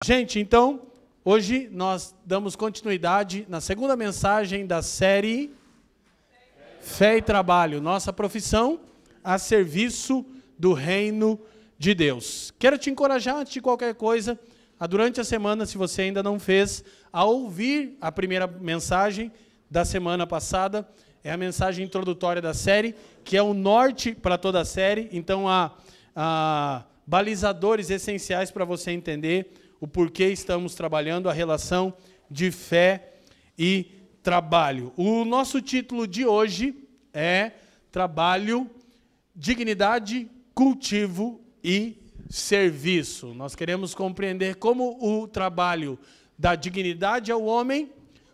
Gente, então, hoje nós damos continuidade na segunda mensagem da série Fé e Trabalho, nossa profissão a serviço do reino de Deus. Quero te encorajar, antes de qualquer coisa, durante a semana, se você ainda não fez, a ouvir a primeira mensagem da semana passada. É a mensagem introdutória da série, que é o norte para toda a série. Então, há balizadores essenciais para você entender o porquê estamos trabalhando a relação de fé e trabalho. O nosso título de hoje é Trabalho, Dignidade, Cultivo e Serviço. Nós queremos compreender como o trabalho dá dignidade ao homem,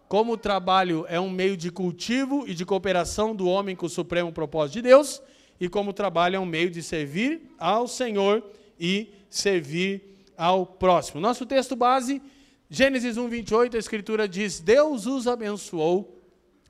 como o trabalho é um meio de cultivo e de cooperação do homem com o supremo propósito de Deus, e como o trabalho é um meio de servir ao Senhor e servir ao próximo. Nosso texto base, Gênesis 1:28, a Escritura diz: Deus os abençoou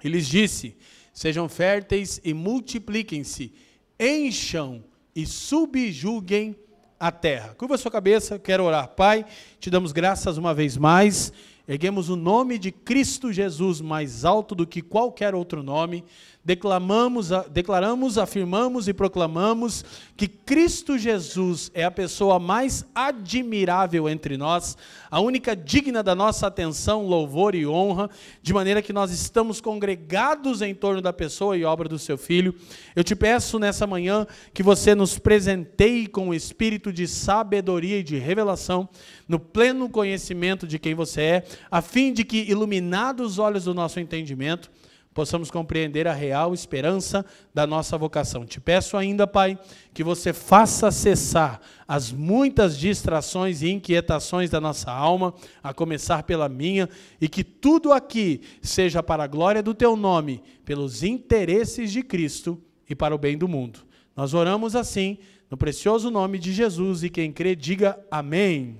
e lhes disse: sejam férteis e multipliquem-se, encham e subjuguem a terra. Curva a sua cabeça, quero orar. Pai, te damos graças uma vez mais, erguemos o nome de Cristo Jesus mais alto do que qualquer outro nome, declaramos, afirmamos e proclamamos que Cristo Jesus é a pessoa mais admirável entre nós, a única digna da nossa atenção, louvor e honra, de maneira que nós estamos congregados em torno da pessoa e obra do seu Filho. Eu te peço nessa manhã que você nos presenteie com o espírito de sabedoria e de revelação, no pleno conhecimento de quem você é, a fim de que, iluminados os olhos do nosso entendimento, possamos compreender a real esperança da nossa vocação. Te peço ainda, Pai, que você faça cessar as muitas distrações e inquietações da nossa alma, a começar pela minha, e que tudo aqui seja para a glória do Teu nome, pelos interesses de Cristo e para o bem do mundo. Nós oramos assim, no precioso nome de Jesus, e quem crê, diga amém.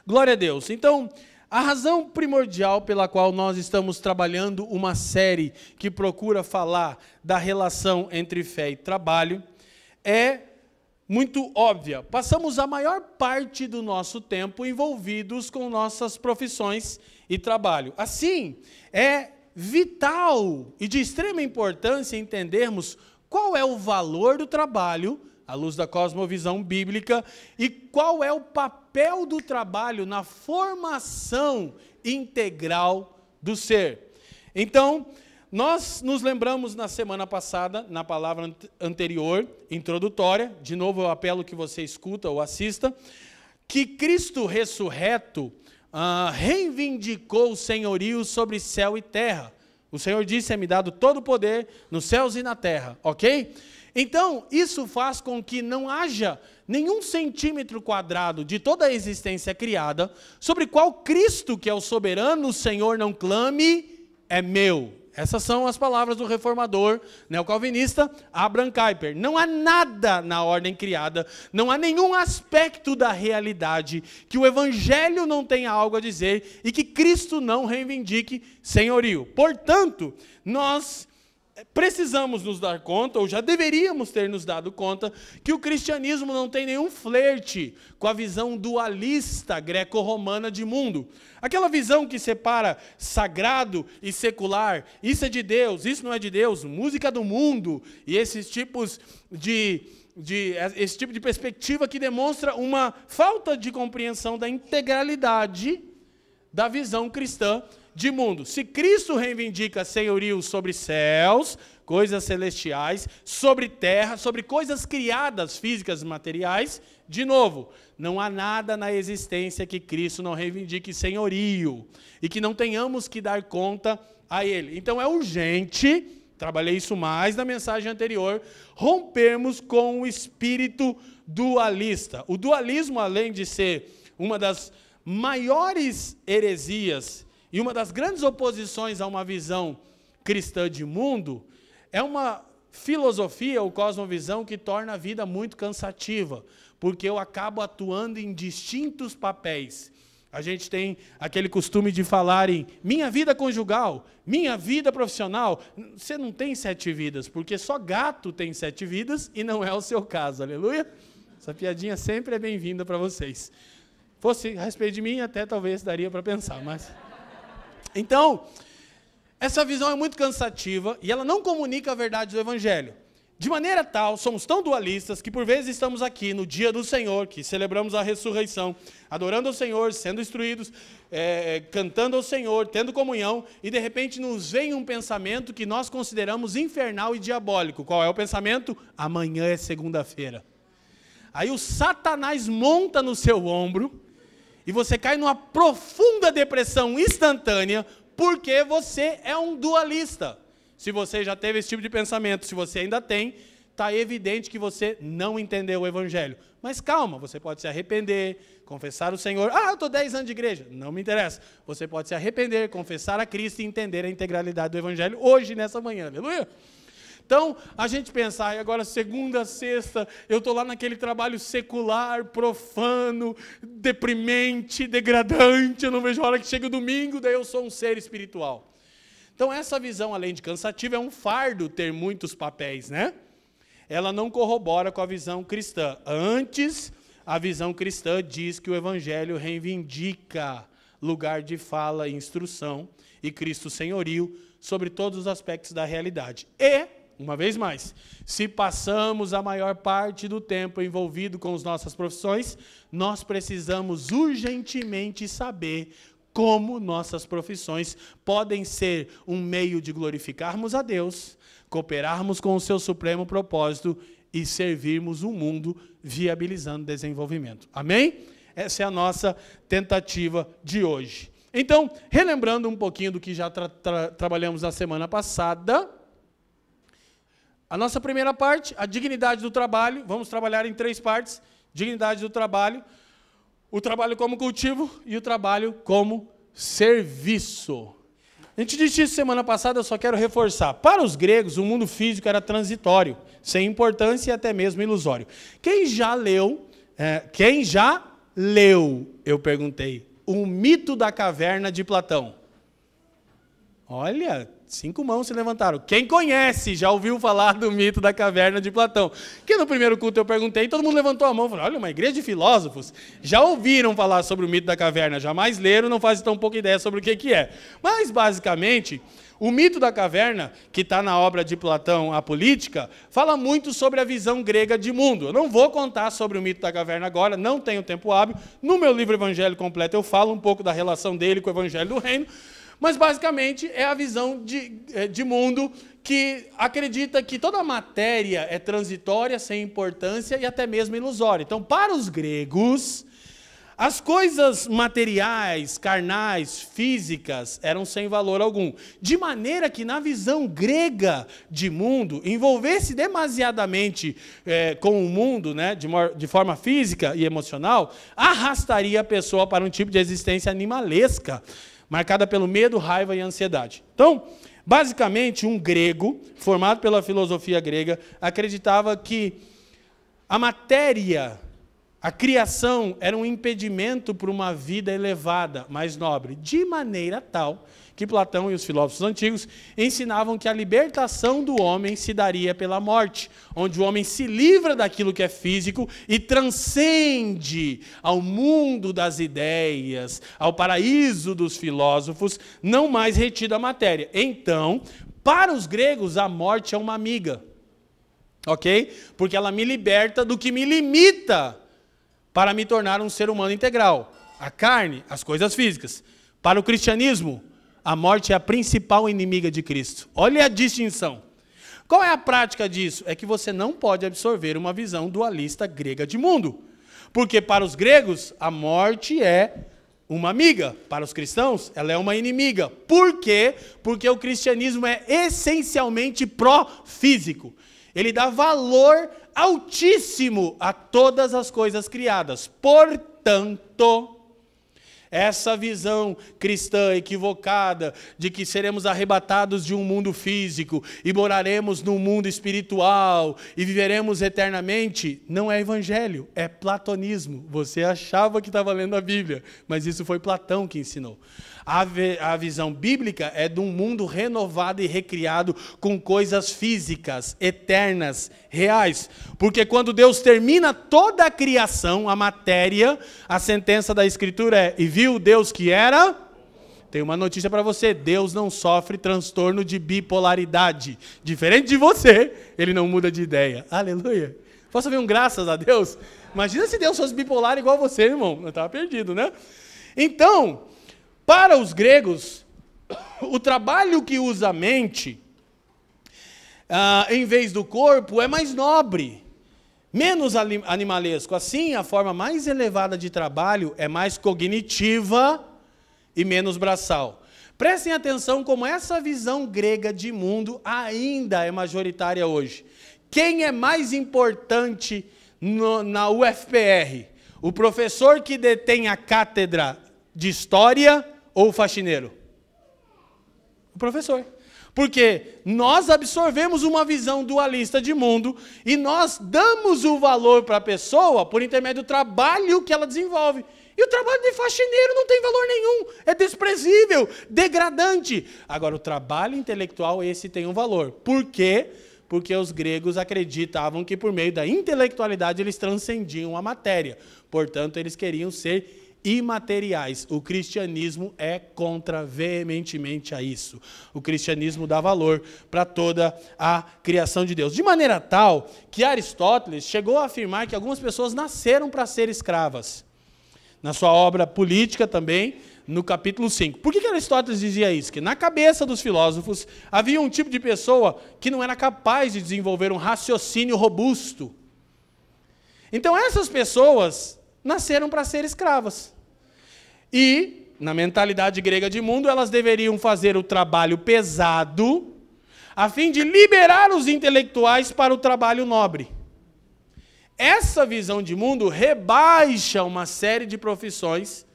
Glória a Deus. Então, a razão primordial pela qual nós estamos trabalhando uma série que procura falar da relação entre fé e trabalho é muito óbvia. Passamos a maior parte do nosso tempo envolvidos com nossas profissões e trabalho. Assim, é vital e de extrema importância entendermos qual é o valor do trabalho à luz da cosmovisão bíblica, e qual é o papel do trabalho na formação integral do ser. Então, nós nos lembramos na semana passada, na palavra anterior, introdutória, de novo eu apelo que você escuta ou assista, que Cristo ressurreto reivindicou o senhorio sobre céu e terra. O Senhor disse: é-me dado todo o poder nos céus e na terra, ok? Então, isso faz com que não haja nenhum centímetro quadrado de toda a existência criada sobre qual Cristo, que é o soberano, o Senhor, não clame, é meu. Essas são as palavras do reformador neocalvinista Abraham Kuyper. Não há nada na ordem criada, não há nenhum aspecto da realidade que o Evangelho não tenha algo a dizer e que Cristo não reivindique senhorio. Portanto, nós precisamos nos dar conta, ou já deveríamos ter nos dado conta, que o cristianismo não tem nenhum flerte com a visão dualista greco-romana de mundo. Aquela visão que separa sagrado e secular, isso é de Deus, isso não é de Deus, música do mundo, e esses tipos esse tipo de perspectiva que demonstra uma falta de compreensão da integralidade da visão cristã de mundo. Se Cristo reivindica senhorio sobre céus, coisas celestiais, sobre terra, sobre coisas criadas, físicas e materiais, de novo, não há nada na existência que Cristo não reivindique senhorio e que não tenhamos que dar conta a Ele. Então é urgente, trabalhei isso mais na mensagem anterior, rompermos com o espírito dualista. O dualismo, além de ser uma das maiores heresias e uma das grandes oposições a uma visão cristã de mundo, é uma filosofia ou cosmovisão que torna a vida muito cansativa, porque eu acabo atuando em distintos papéis. A gente tem aquele costume de falar em minha vida conjugal, minha vida profissional. Você não tem 7 vidas, porque só gato tem 7 vidas e não é o seu caso, aleluia? Essa piadinha sempre é bem-vinda para vocês. Fosse a respeito de mim, até talvez daria para pensar, mas... Então, essa visão é muito cansativa e ela não comunica a verdade do Evangelho. De maneira tal, somos tão dualistas que por vezes estamos aqui no dia do Senhor, que celebramos a ressurreição, adorando ao Senhor, sendo instruídos, cantando ao Senhor, tendo comunhão, e de repente nos vem um pensamento que nós consideramos infernal e diabólico. Qual é o pensamento? Amanhã é segunda-feira. Aí o Satanás monta no seu ombro e você cai numa profunda depressão instantânea porque você é um dualista. Se você já teve esse tipo de pensamento, se você ainda tem, está evidente que você não entendeu o Evangelho. Mas calma, você pode se arrepender, confessar o Senhor. Ah, eu estou 10 anos de igreja. Não me interessa. Você pode se arrepender, confessar a Cristo e entender a integralidade do Evangelho hoje, nessa manhã. Aleluia! Então, a gente pensa, agora segunda, sexta, eu estou lá naquele trabalho secular, profano, deprimente, degradante, eu não vejo a hora que chega o domingo, daí eu sou um ser espiritual. Então, essa visão, além de cansativa, é um fardo ter muitos papéis, né? Ela não corrobora com a visão cristã. Antes, a visão cristã diz que o Evangelho reivindica lugar de fala e instrução e Cristo senhorio sobre todos os aspectos da realidade. E, uma vez mais, se passamos a maior parte do tempo envolvido com as nossas profissões, nós precisamos urgentemente saber como nossas profissões podem ser um meio de glorificarmos a Deus, cooperarmos com o seu supremo propósito e servirmos o mundo viabilizando desenvolvimento. Amém? Essa é a nossa tentativa de hoje. Então, relembrando um pouquinho do que já trabalhamos na semana passada, a nossa primeira parte, a dignidade do trabalho, vamos trabalhar em 3 partes, dignidade do trabalho, o trabalho como cultivo e o trabalho como serviço. A gente disse isso semana passada, eu só quero reforçar. Para os gregos, o mundo físico era transitório, sem importância e até mesmo ilusório. Quem já leu, eu perguntei, o mito da caverna de Platão? Olha, 5 mãos se levantaram. Quem conhece, já ouviu falar do mito da caverna de Platão? Que no primeiro culto eu perguntei, todo mundo levantou a mão e falou, olha, uma igreja de filósofos. Já ouviram falar sobre o mito da caverna, jamais leram, não fazem tão pouca ideia sobre o que é. Mas, basicamente, o mito da caverna, que está na obra de Platão, A Política, fala muito sobre a visão grega de mundo. Eu não vou contar sobre o mito da caverna agora, não tenho tempo hábil. No meu livro Evangelho Completo eu falo um pouco da relação dele com o Evangelho do Reino, mas basicamente é a visão de mundo que acredita que toda a matéria é transitória, sem importância e até mesmo ilusória. Então, para os gregos, as coisas materiais, carnais, físicas, eram sem valor algum. De maneira que, na visão grega de mundo, envolver-se demasiadamente com o mundo, né, de forma física e emocional, arrastaria a pessoa para um tipo de existência animalesca, marcada pelo medo, raiva e ansiedade. Então, basicamente, um grego, formado pela filosofia grega, acreditava que a matéria, a criação, era um impedimento para uma vida elevada, mais nobre, de maneira tal que Platão e os filósofos antigos ensinavam que a libertação do homem se daria pela morte, onde o homem se livra daquilo que é físico e transcende ao mundo das ideias, ao paraíso dos filósofos, não mais retido a matéria. Então, para os gregos, a morte é uma amiga, ok? Porque ela me liberta do que me limita para me tornar um ser humano integral. A carne, as coisas físicas. Para o cristianismo, a morte é a principal inimiga de Cristo. Olha a distinção. Qual é a prática disso? É que você não pode absorver uma visão dualista grega de mundo. Porque para os gregos, a morte é uma amiga. Para os cristãos, ela é uma inimiga. Por quê? Porque o cristianismo é essencialmente pró-físico. Ele dá valor altíssimo a todas as coisas criadas. Portanto, Essa visão cristã equivocada de que seremos arrebatados de um mundo físico e moraremos num mundo espiritual e viveremos eternamente, não é evangelho, é platonismo. Você achava que estava lendo a Bíblia, mas isso foi Platão que ensinou. A visão bíblica é de um mundo renovado e recriado com coisas físicas, eternas, reais. Porque quando Deus termina toda a criação, a matéria, a sentença da Escritura é: e viu Deus que era? Tem uma notícia para você: Deus não sofre transtorno de bipolaridade. Diferente de você, ele não muda de ideia. Aleluia. Posso ouvir um graças a Deus? Imagina se Deus fosse bipolar igual você, irmão. Eu estava perdido, né? Então, para os gregos, o trabalho que usa a mente, em vez do corpo, é mais nobre, menos animalesco. Assim, a forma mais elevada de trabalho é mais cognitiva e menos braçal. Prestem atenção como essa visão grega de mundo ainda é majoritária hoje. Quem é mais importante na UFPR? O professor que detém a cátedra de história ou o faxineiro? O professor. Porque nós absorvemos uma visão dualista de mundo e nós damos o valor para a pessoa por intermédio do trabalho que ela desenvolve. E o trabalho de faxineiro não tem valor nenhum, é desprezível, degradante. Agora, o trabalho intelectual, esse tem um valor. Por quê? Porque os gregos acreditavam que por meio da intelectualidade eles transcendiam a matéria. Portanto, eles queriam ser imateriais. O cristianismo é contra veementemente a isso. O cristianismo dá valor para toda a criação de Deus. De maneira tal que Aristóteles chegou a afirmar que algumas pessoas nasceram para ser escravas. Na sua obra Política também, no capítulo 5. Por que Aristóteles dizia isso? Que na cabeça dos filósofos havia um tipo de pessoa que não era capaz de desenvolver um raciocínio robusto. Então essas pessoas nasceram para ser escravas. E, na mentalidade grega de mundo, elas deveriam fazer o trabalho pesado, a fim de liberar os intelectuais para o trabalho nobre. Essa visão de mundo rebaixa uma série de profissões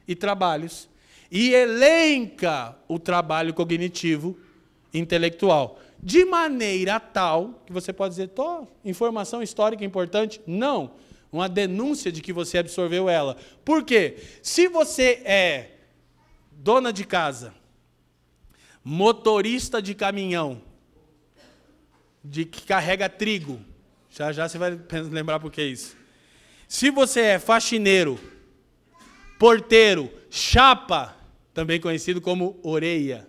e trabalhos e elenca o trabalho cognitivo intelectual. De maneira tal que você pode dizer: informação histórica importante? Não. Uma denúncia de que você absorveu ela. Por quê? Se você é dona de casa, motorista de caminhão, que carrega trigo, já você vai lembrar por que isso. Se você é faxineiro, porteiro, chapa, também conhecido como orelha,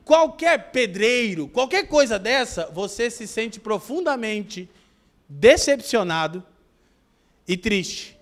qualquer pedreiro, qualquer coisa dessa, você se sente profundamente decepcionado e triste.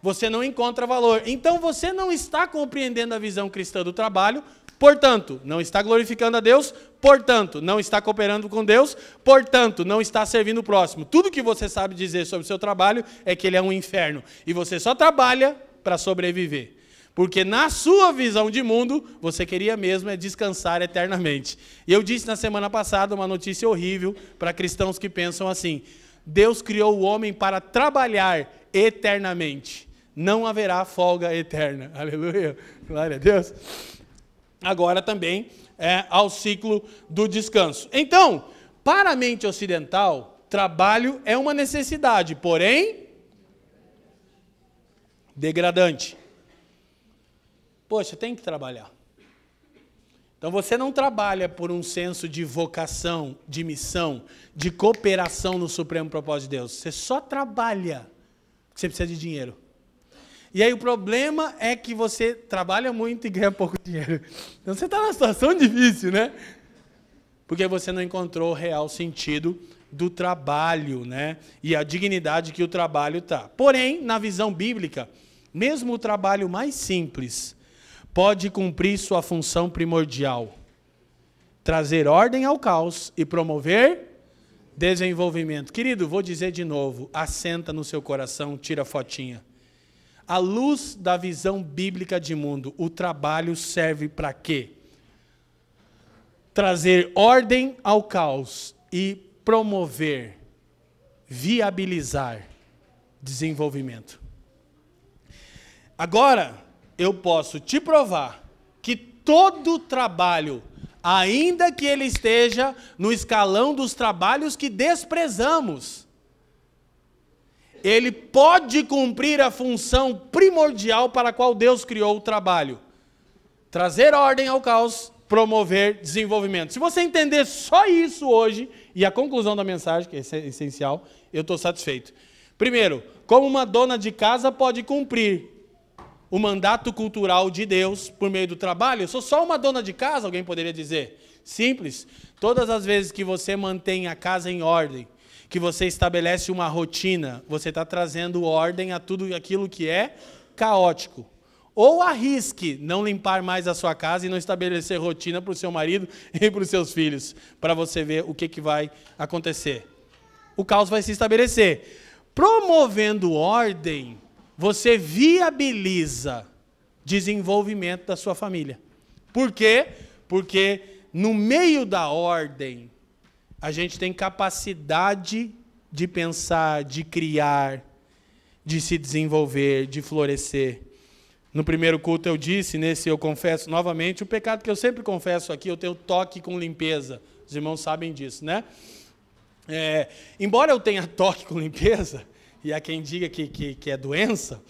Você não encontra valor. Então você não está compreendendo a visão cristã do trabalho, portanto, não está glorificando a Deus, portanto, não está cooperando com Deus, portanto, não está servindo o próximo. Tudo que você sabe dizer sobre o seu trabalho é que ele é um inferno. E você só trabalha para sobreviver. Porque na sua visão de mundo, você queria mesmo é descansar eternamente. E eu disse na semana passada uma notícia horrível para cristãos que pensam assim: Deus criou o homem para trabalhar eternamente. Não haverá folga eterna. Aleluia. Glória a Deus. Agora também ao ciclo do descanso. Então, para a mente ocidental, trabalho é uma necessidade, porém degradante. Poxa, tem que trabalhar. Então você não trabalha por um senso de vocação, de missão, de cooperação no supremo propósito de Deus. Você só trabalha porque você precisa de dinheiro. E aí o problema é que você trabalha muito e ganha pouco dinheiro. Então você está numa situação difícil, né? Porque você não encontrou o real sentido do trabalho, né? E a dignidade que o trabalho tá. Porém, na visão bíblica, mesmo o trabalho mais simples pode cumprir sua função primordial: trazer ordem ao caos e promover desenvolvimento. Querido, vou dizer de novo, assenta no seu coração, tira a fotinha. À luz da visão bíblica de mundo, o trabalho serve para quê? Trazer ordem ao caos e promover, viabilizar desenvolvimento. Agora, eu posso te provar que todo trabalho, ainda que ele esteja no escalão dos trabalhos que desprezamos, ele pode cumprir a função primordial para a qual Deus criou o trabalho. Trazer ordem ao caos, promover desenvolvimento. Se você entender só isso hoje, e a conclusão da mensagem, que é essencial, eu estou satisfeito. Primeiro, como uma dona de casa pode cumprir o mandato cultural de Deus por meio do trabalho? Eu sou só uma dona de casa, alguém poderia dizer. Simples. Todas as vezes que você mantém a casa em ordem, que você estabelece uma rotina, você está trazendo ordem a tudo aquilo que é caótico. Ou arrisque não limpar mais a sua casa e não estabelecer rotina para o seu marido e para os seus filhos, para você ver o que vai acontecer. O caos vai se estabelecer. Promovendo ordem, você viabiliza desenvolvimento da sua família. Por quê? Porque no meio da ordem, a gente tem capacidade de pensar, de criar, de se desenvolver, de florescer. No primeiro culto eu disse, nesse eu confesso novamente, o pecado que eu sempre confesso aqui, eu tenho toque com limpeza. Os irmãos sabem disso, né? Embora eu tenha toque com limpeza, e há quem diga que é doença,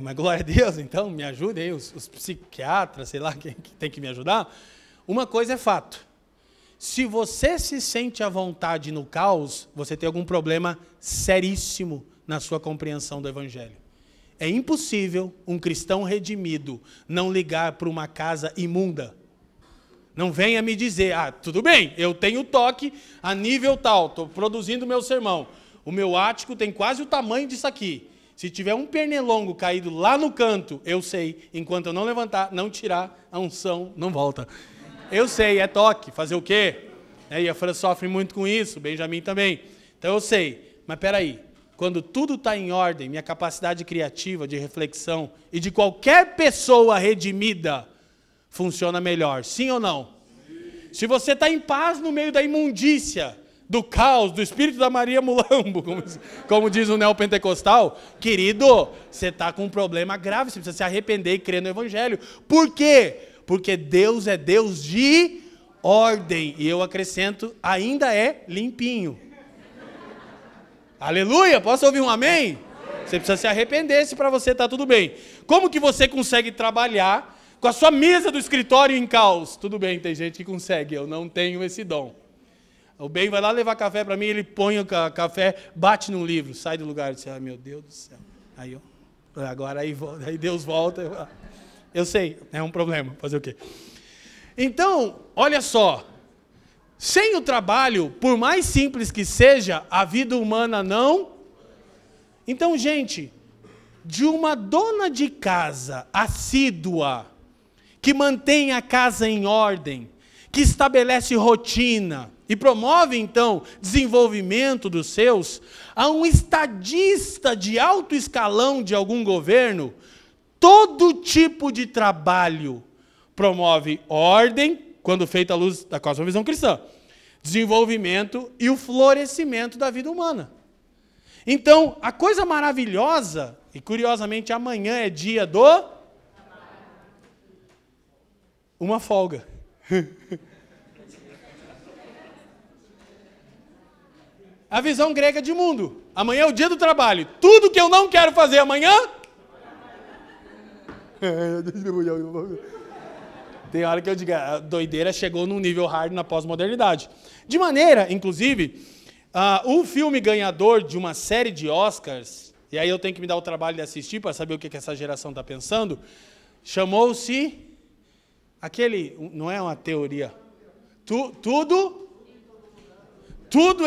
mas glória a Deus, então me ajudem aí, os psiquiatras, sei lá, quem tem que me ajudar. Uma coisa é fato. Se você se sente à vontade no caos, você tem algum problema seríssimo na sua compreensão do Evangelho. É impossível um cristão redimido não ligar para uma casa imunda. Não venha me dizer, tudo bem, eu tenho toque a nível tal, estou produzindo meu sermão. O meu ático tem quase o tamanho disso aqui. Se tiver um pernilongo caído lá no canto, eu sei, enquanto eu não levantar, não tirar, a unção não volta. Eu sei, é toque, fazer o quê? E a Fran sofre muito com isso, o Benjamin também. Então eu sei, mas peraí, quando tudo está em ordem, minha capacidade criativa, de reflexão, e de qualquer pessoa redimida, funciona melhor, sim ou não? Sim. Se você está em paz no meio da imundícia, do caos, do espírito da Maria Mulambo, como diz o neopentecostal, querido, você está com um problema grave, você precisa se arrepender e crer no Evangelho. Por quê? Porque Deus é Deus de ordem, e eu acrescento, ainda é limpinho. Aleluia, posso ouvir um amém? Você precisa se arrepender se para você está tudo bem. Como que você consegue trabalhar com a sua mesa do escritório em caos? Tudo bem, tem gente que consegue, eu não tenho esse dom. O Ben vai lá levar café para mim, ele põe o café, bate num livro, sai do lugar e diz, meu Deus do céu. Aí Deus volta. Eu sei, é um problema, fazer o quê? Então, olha só, sem o trabalho, por mais simples que seja, a vida humana não. Então, gente, de uma dona de casa assídua, que mantém a casa em ordem, que estabelece rotina e promove, então, desenvolvimento dos seus, a um estadista de alto escalão de algum governo, todo tipo de trabalho promove ordem, quando feita à luz da cosmovisão cristã, desenvolvimento e o florescimento da vida humana. Então, a coisa maravilhosa, e curiosamente amanhã é dia do... uma folga. A visão grega de mundo. Amanhã é o dia do trabalho. Tudo que eu não quero fazer amanhã... Tem hora que eu digo, a doideira chegou num nível hard na pós-modernidade. De maneira, inclusive, o filme ganhador de uma série de Oscars, e aí eu tenho que me dar o trabalho de assistir para saber o que essa geração está pensando, chamou-se, não é uma teoria, tudo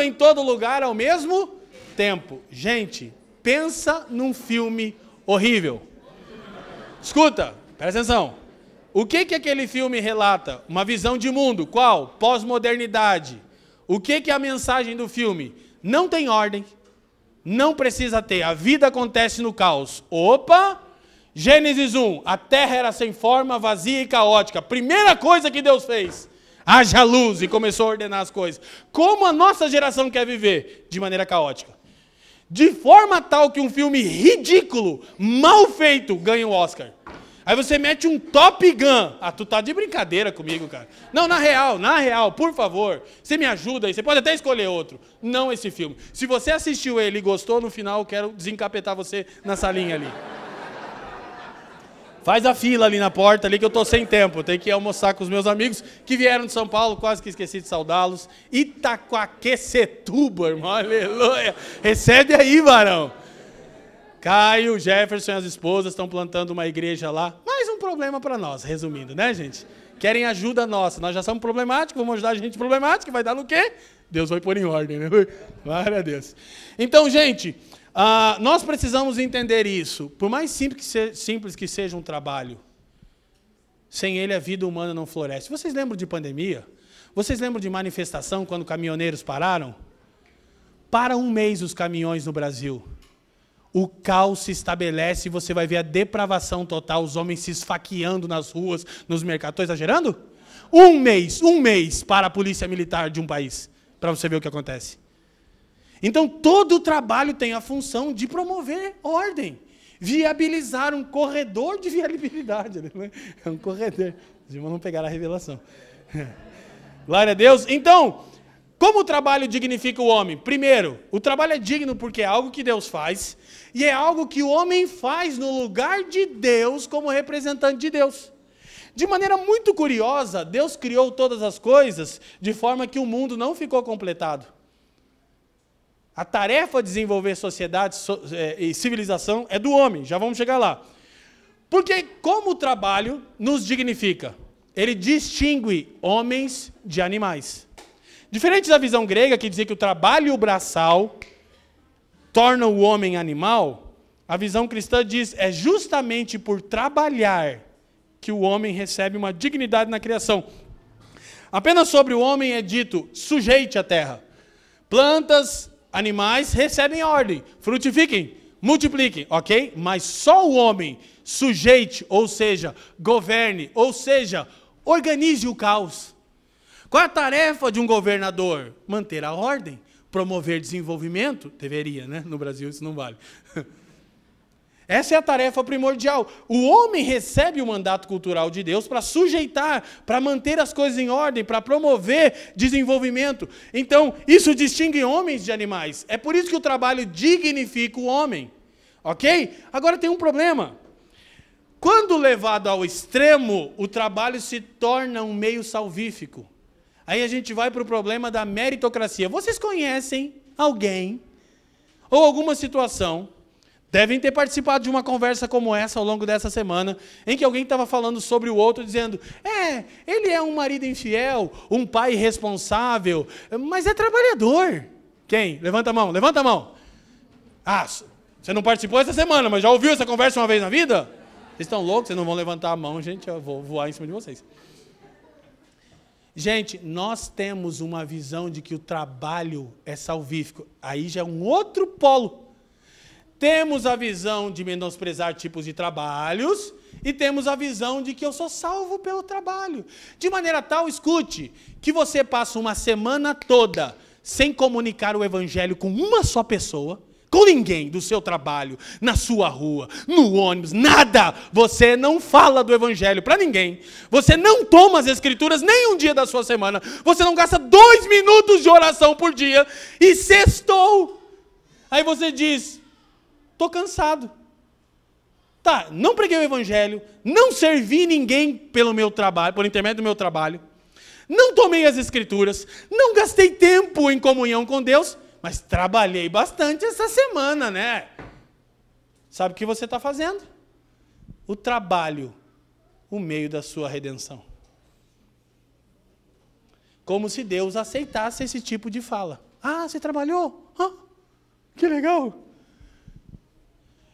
em todo lugar ao mesmo tempo. Gente, pensa num filme horrível. Escuta, presta atenção. O que aquele filme relata? Uma visão de mundo. Qual? Pós-modernidade. O que é a mensagem do filme? Não tem ordem. Não precisa ter. A vida acontece no caos. Opa! Gênesis 1. A terra era sem forma, vazia e caótica. Primeira coisa que Deus fez. Haja luz, e começou a ordenar as coisas. Como a nossa geração quer viver? De maneira caótica. De forma tal que um filme ridículo, mal feito, ganha o Oscar. Aí você mete um Top Gun. Ah, tu tá de brincadeira comigo, cara. Não, na real, por favor. Você me ajuda aí, você pode até escolher outro. Não esse filme. Se você assistiu ele e gostou, no final eu quero desencapetar você na salinha ali. Faz a fila ali na porta, ali que eu tô sem tempo. Tenho que ir almoçar com os meus amigos que vieram de São Paulo, quase que esqueci de saudá-los. Itaquaquecetuba, irmão, aleluia. Recebe aí, varão. Caio, Jefferson e as esposas estão plantando uma igreja lá. Mais um problema para nós, resumindo, né, gente? Querem ajuda nossa. Nós já somos problemáticos, vamos ajudar a gente problemática. Vai dar no quê? Deus vai pôr em ordem, né? Glória a Deus. Então, gente, nós precisamos entender isso. Por mais simples que seja um trabalho, sem ele a vida humana não floresce. Vocês lembram de pandemia? Vocês lembram de manifestação quando caminhoneiros pararam? Para um mês os caminhões no Brasil. O caos se estabelece e você vai ver a depravação total, os homens se esfaqueando nas ruas, nos mercados. Estou exagerando? Um mês para a polícia militar de um país, para você ver o que acontece. Então, todo o trabalho tem a função de promover ordem, viabilizar um corredor de viabilidade. Né? É um corredor. Os irmãos não pegaram a revelação. Glória a Deus. Então, como o trabalho dignifica o homem? Primeiro, o trabalho é digno porque é algo que Deus faz e é algo que o homem faz no lugar de Deus como representante de Deus. De maneira muito curiosa, Deus criou todas as coisas de forma que o mundo não ficou completado. A tarefa de desenvolver sociedade e civilização é do homem, já vamos chegar lá. Porque como o trabalho nos dignifica? Ele distingue homens de animais. Diferente da visão grega, que dizia que o trabalho braçal torna o homem animal, a visão cristã diz é justamente por trabalhar que o homem recebe uma dignidade na criação. Apenas sobre o homem é dito, sujeite a terra. Plantas, animais recebem ordem, frutifiquem, multipliquem, ok? Mas só o homem sujeite, ou seja, governe, ou seja, organize o caos. Qual é a tarefa de um governador? Manter a ordem, promover desenvolvimento. Deveria, né? No Brasil isso não vale. Essa é a tarefa primordial. O homem recebe o mandato cultural de Deus para sujeitar, para manter as coisas em ordem, para promover desenvolvimento. Então, isso distingue homens de animais. É por isso que o trabalho dignifica o homem. Ok? Agora tem um problema. Quando levado ao extremo, o trabalho se torna um meio salvífico. Aí a gente vai para o problema da meritocracia. Vocês conhecem alguém ou alguma situação, devem ter participado de uma conversa como essa ao longo dessa semana, em que alguém estava falando sobre o outro, dizendo, ele é um marido infiel, um pai irresponsável, mas é trabalhador. Quem? Levanta a mão, levanta a mão. Ah, você não participou essa semana, mas já ouviu essa conversa uma vez na vida? Vocês estão loucos? Vocês não vão levantar a mão, gente, eu vou voar em cima de vocês. Gente, nós temos uma visão de que o trabalho é salvífico. Aí já é um outro polo. Temos a visão de menosprezar tipos de trabalhos e temos a visão de que eu sou salvo pelo trabalho. De maneira tal, escute, que você passa uma semana toda sem comunicar o evangelho com uma só pessoa, com ninguém do seu trabalho, na sua rua, no ônibus, nada. Você não fala do evangelho para ninguém. Você não toma as escrituras nem um dia da sua semana. Você não gasta 2 minutos de oração por dia e sextou. Aí você diz, estou cansado. Tá, não preguei o evangelho, não servi ninguém pelo meu trabalho, por intermédio do meu trabalho, não tomei as escrituras, não gastei tempo em comunhão com Deus, mas trabalhei bastante essa semana, né? Sabe o que você está fazendo? O trabalho, o meio da sua redenção. Como se Deus aceitasse esse tipo de fala. Ah, você trabalhou? Ah, que legal!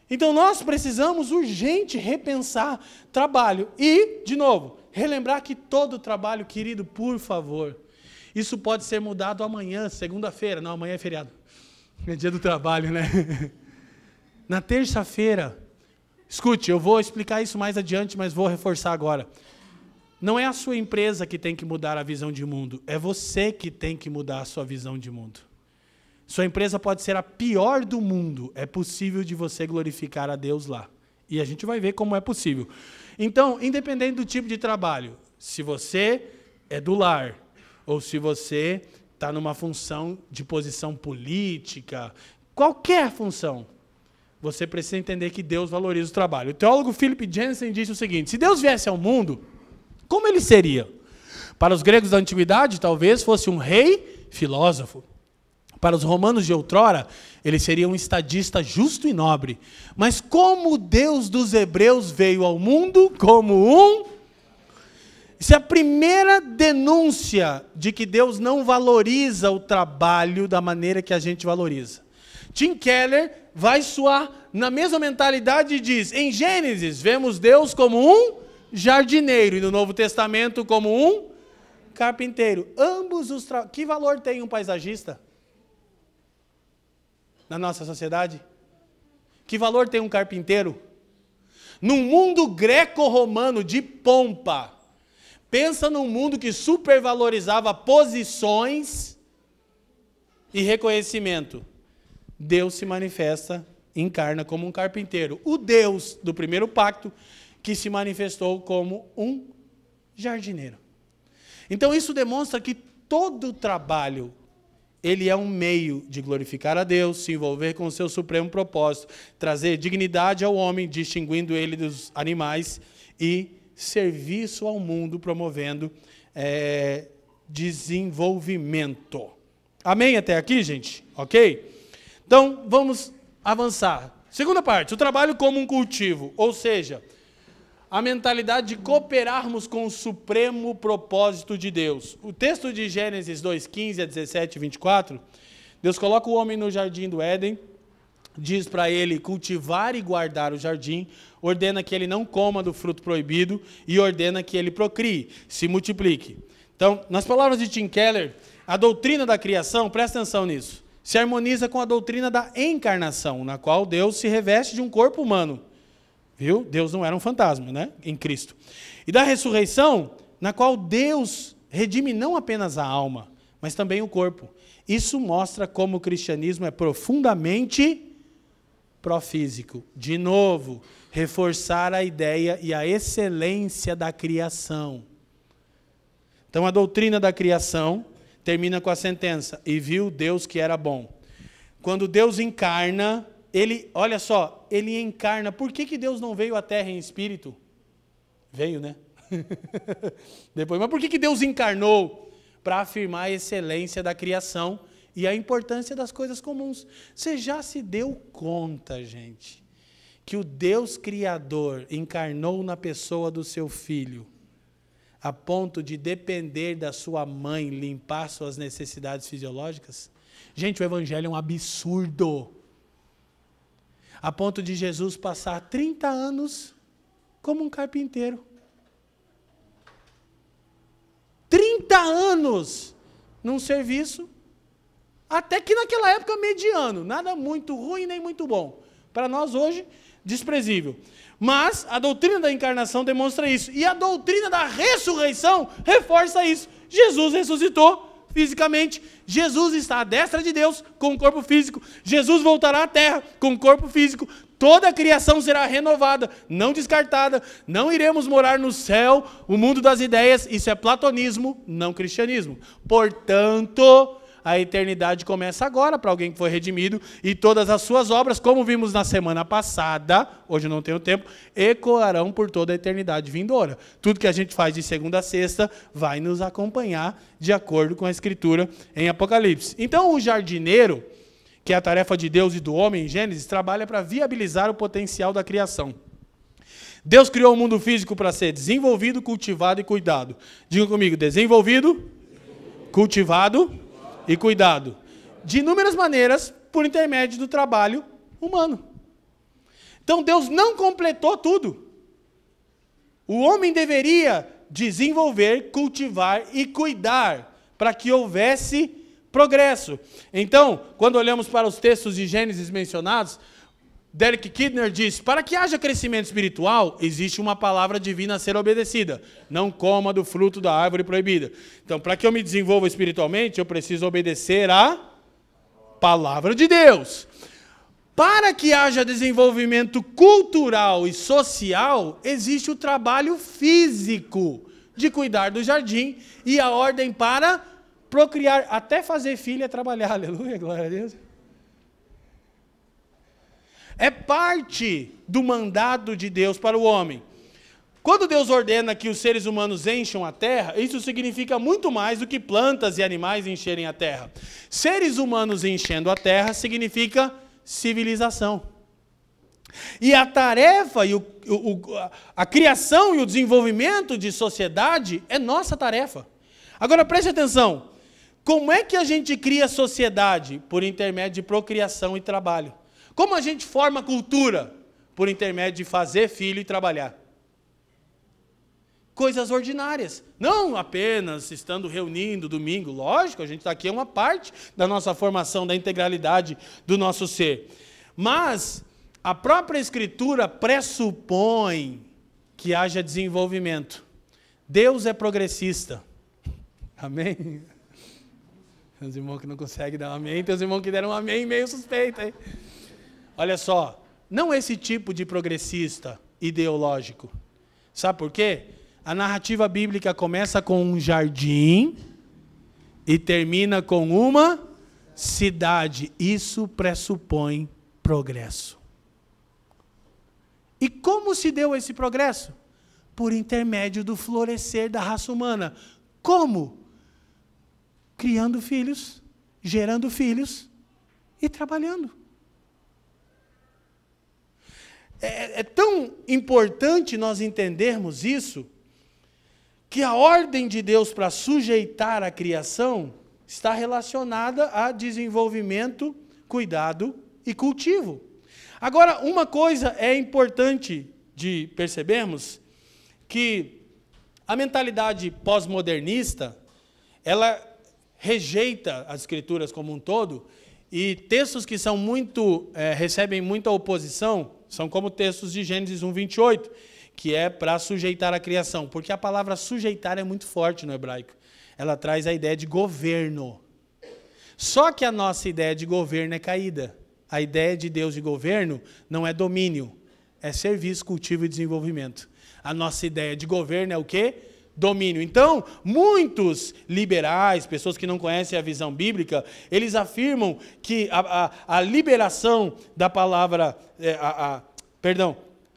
Então nós precisamos urgente repensar trabalho. E, de novo, relembrar que todo trabalho, querido, por favor, isso pode ser mudado amanhã, segunda-feira. Não, amanhã é feriado. É dia do trabalho, né? Na terça-feira, escute, eu vou explicar isso mais adiante, mas vou reforçar agora. Não é a sua empresa que tem que mudar a visão de mundo, é você que tem que mudar a sua visão de mundo. Sua empresa pode ser a pior do mundo, é possível de você glorificar a Deus lá. E a gente vai ver como é possível. Então, independente do tipo de trabalho, se você é do lar, ou se você está numa função de posição política, qualquer função, você precisa entender que Deus valoriza o trabalho. O teólogo Philip Jensen disse o seguinte: se Deus viesse ao mundo, como ele seria? Para os gregos da antiguidade, talvez fosse um rei filósofo. Para os romanos de outrora, ele seria um estadista justo e nobre. Mas como o Deus dos hebreus veio ao mundo como um... Isso é a primeira denúncia de que Deus não valoriza o trabalho da maneira que a gente valoriza. Tim Keller vai soar na mesma mentalidade e diz: em Gênesis, vemos Deus como um jardineiro e no Novo Testamento como um carpinteiro. Ambos os... Que valor tem um paisagista na nossa sociedade? Que valor tem um carpinteiro? Num mundo greco-romano de pompa, pensa num mundo que supervalorizava posições e reconhecimento. Deus se manifesta, encarna como um carpinteiro. O Deus do primeiro pacto que se manifestou como um jardineiro. Então isso demonstra que todo trabalho, ele é um meio de glorificar a Deus, se envolver com o seu supremo propósito, trazer dignidade ao homem, distinguindo ele dos animais, e serviço ao mundo, promovendo desenvolvimento. Amém até aqui, gente? Ok? Então, vamos avançar. Segunda parte, o trabalho como um cultivo, ou seja, a mentalidade de cooperarmos com o supremo propósito de Deus. O texto de Gênesis 2:15 a 17 e 24, Deus coloca o homem no jardim do Éden, diz para ele cultivar e guardar o jardim, ordena que ele não coma do fruto proibido e ordena que ele procrie, se multiplique. Então, nas palavras de Tim Keller, a doutrina da criação, presta atenção nisso, se harmoniza com a doutrina da encarnação, na qual Deus se reveste de um corpo humano. Viu? Deus não era um fantasma, né? Em Cristo. E da ressurreição, na qual Deus redime não apenas a alma, mas também o corpo. Isso mostra como o cristianismo é profundamente profísico. De novo, reforçar a ideia e a excelência da criação. Então, a doutrina da criação termina com a sentença: e viu Deus que era bom. Quando Deus encarna, ele, olha só, ele encarna. Por que Deus não veio à terra em espírito? Veio, né? Depois, mas por que Deus encarnou? Para afirmar a excelência da criação e a importância das coisas comuns. Você já se deu conta, gente, que o Deus Criador encarnou na pessoa do seu filho, a ponto de depender da sua mãe limpar suas necessidades fisiológicas? Gente, o evangelho é um absurdo. A ponto de Jesus passar 30 anos como um carpinteiro. 30 anos num serviço, até que naquela época mediano, nada muito ruim nem muito bom. Para nós hoje, desprezível. Mas a doutrina da encarnação demonstra isso. E a doutrina da ressurreição reforça isso. Jesus ressuscitou fisicamente. Jesus está à destra de Deus com o corpo físico. Jesus voltará à terra com o corpo físico. Toda a criação será renovada, não descartada. Não iremos morar no céu, o mundo das ideias. Isso é platonismo, não cristianismo. Portanto, a eternidade começa agora para alguém que foi redimido, e todas as suas obras, como vimos na semana passada, hoje eu não tenho tempo, ecoarão por toda a eternidade vindoura. Tudo que a gente faz de segunda a sexta vai nos acompanhar de acordo com a Escritura em Apocalipse. Então, o jardineiro, que é a tarefa de Deus e do homem em Gênesis, trabalha para viabilizar o potencial da criação. Deus criou o mundo físico para ser desenvolvido, cultivado e cuidado. Diga comigo: desenvolvido, cultivado e cuidado, de inúmeras maneiras, por intermédio do trabalho humano. Então Deus não completou tudo. O homem deveria desenvolver, cultivar e cuidar para que houvesse progresso. Então, quando olhamos para os textos de Gênesis mencionados, Derek Kidner diz: para que haja crescimento espiritual, existe uma palavra divina a ser obedecida. Não coma do fruto da árvore proibida. Então, para que eu me desenvolva espiritualmente, eu preciso obedecer a palavra de Deus. Para que haja desenvolvimento cultural e social, existe o trabalho físico de cuidar do jardim e a ordem para procriar. Até fazer filho é trabalhar, aleluia, glória a Deus. É parte do mandado de Deus para o homem. Quando Deus ordena que os seres humanos encham a terra, isso significa muito mais do que plantas e animais encherem a terra. Seres humanos enchendo a terra significa civilização. E a tarefa, a criação e o desenvolvimento de sociedade é nossa tarefa. Agora preste atenção, como é que a gente cria sociedade? Por intermédio de procriação e trabalho. Como a gente forma cultura? Por intermédio de fazer filho e trabalhar. Coisas ordinárias, não apenas estando reunindo domingo, lógico, a gente está aqui, é uma parte da nossa formação, da integralidade do nosso ser. Mas a própria Escritura pressupõe que haja desenvolvimento. Deus é progressista. Amém? Tem uns irmãos que não conseguem dar um amém, tem uns irmãos que deram um amém meio suspeito. Hein? Olha só, não esse tipo de progressista ideológico. Sabe por quê? A narrativa bíblica começa com um jardim e termina com uma cidade. Isso pressupõe progresso. E como se deu esse progresso? Por intermédio do florescer da raça humana. Como? Criando filhos, gerando filhos e trabalhando. É tão importante nós entendermos isso, que a ordem de Deus para sujeitar a criação está relacionada a desenvolvimento, cuidado e cultivo. Agora, uma coisa é importante de percebermos, que a mentalidade pós-modernista, ela rejeita as Escrituras como um todo, e textos que são recebem muita oposição, são como textos de Gênesis 1:28, que é para sujeitar a criação, porque a palavra sujeitar é muito forte no hebraico. Ela traz a ideia de governo. Só que a nossa ideia de governo é caída. A ideia de Deus de governo não é domínio, é serviço, cultivo e desenvolvimento. A nossa ideia de governo é o quê? Domínio. Então, muitos liberais, pessoas que não conhecem a visão bíblica, eles afirmam que a liberação da palavra,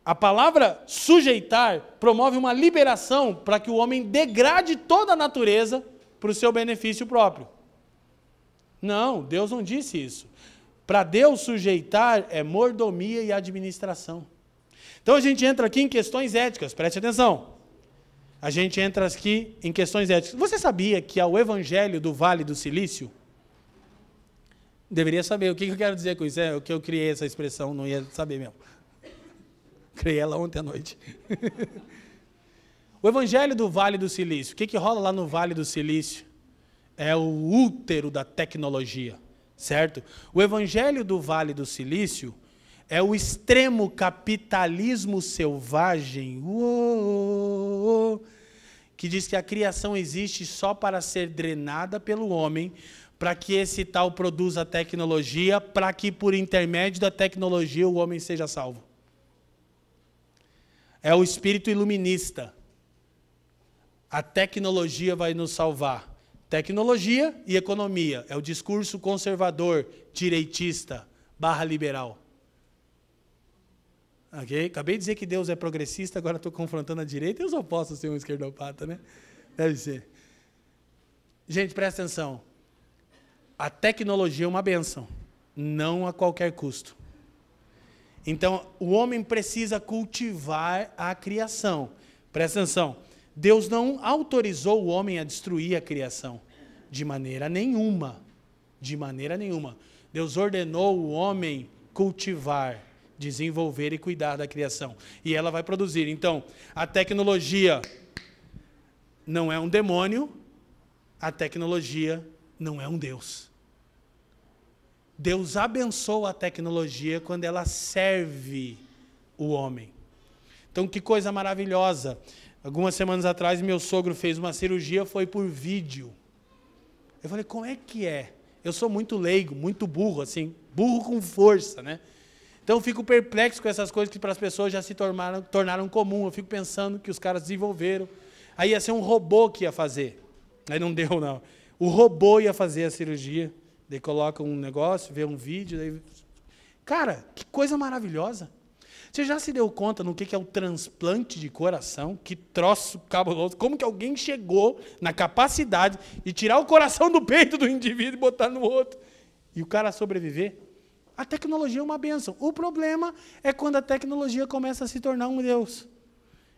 a palavra sujeitar promove uma liberação para que o homem degrade toda a natureza para o seu benefício próprio. Não, Deus não disse isso. Para Deus, sujeitar é mordomia e administração. Então a gente entra aqui em questões éticas, preste atenção. A gente entra aqui em questões éticas. Você sabia que o Evangelho do Vale do Silício? Deveria saber. O que eu quero dizer com isso? É o que eu criei essa expressão, não ia saber mesmo. Criei ela ontem à noite. O Evangelho do Vale do Silício. O que rola lá no Vale do Silício? É o útero da tecnologia, certo? O Evangelho do Vale do Silício é o extremo capitalismo selvagem, que diz que a criação existe só para ser drenada pelo homem, para que esse tal produza tecnologia, para que por intermédio da tecnologia o homem seja salvo. É o espírito iluminista. A tecnologia vai nos salvar. Tecnologia e economia. É o discurso conservador, direitista, /liberal. Okay? Acabei de dizer que Deus é progressista, agora estou confrontando a direita, eu só posso ser um esquerdopata, né? Deve ser. Gente, presta atenção. A tecnologia é uma bênção, não a qualquer custo. Então, o homem precisa cultivar a criação. Presta atenção. Deus não autorizou o homem a destruir a criação. De maneira nenhuma. De maneira nenhuma. Deus ordenou o homem cultivar, desenvolver e cuidar da criação. E ela vai produzir. Então, a tecnologia não é um demônio, a tecnologia não é um Deus. Deus abençoa a tecnologia quando ela serve o homem. Então, que coisa maravilhosa. Algumas semanas atrás, meu sogro fez uma cirurgia, foi por vídeo. Eu falei, como é que é? Eu sou muito leigo, muito burro, assim, burro com força, né? Então eu fico perplexo com essas coisas que para as pessoas já se tornaram comum. Eu fico pensando que os caras desenvolveram. Aí ia ser um robô que ia fazer. Aí não deu, não. O robô ia fazer a cirurgia. Daí coloca um negócio, vê um vídeo. Daí... Cara, que coisa maravilhosa. Você já se deu conta no que é o transplante de coração? Que troço cabuloso. Como que alguém chegou na capacidade de tirar o coração do peito do indivíduo e botar no outro? E o cara sobreviver? A tecnologia é uma bênção. O problema é quando a tecnologia começa a se tornar um Deus.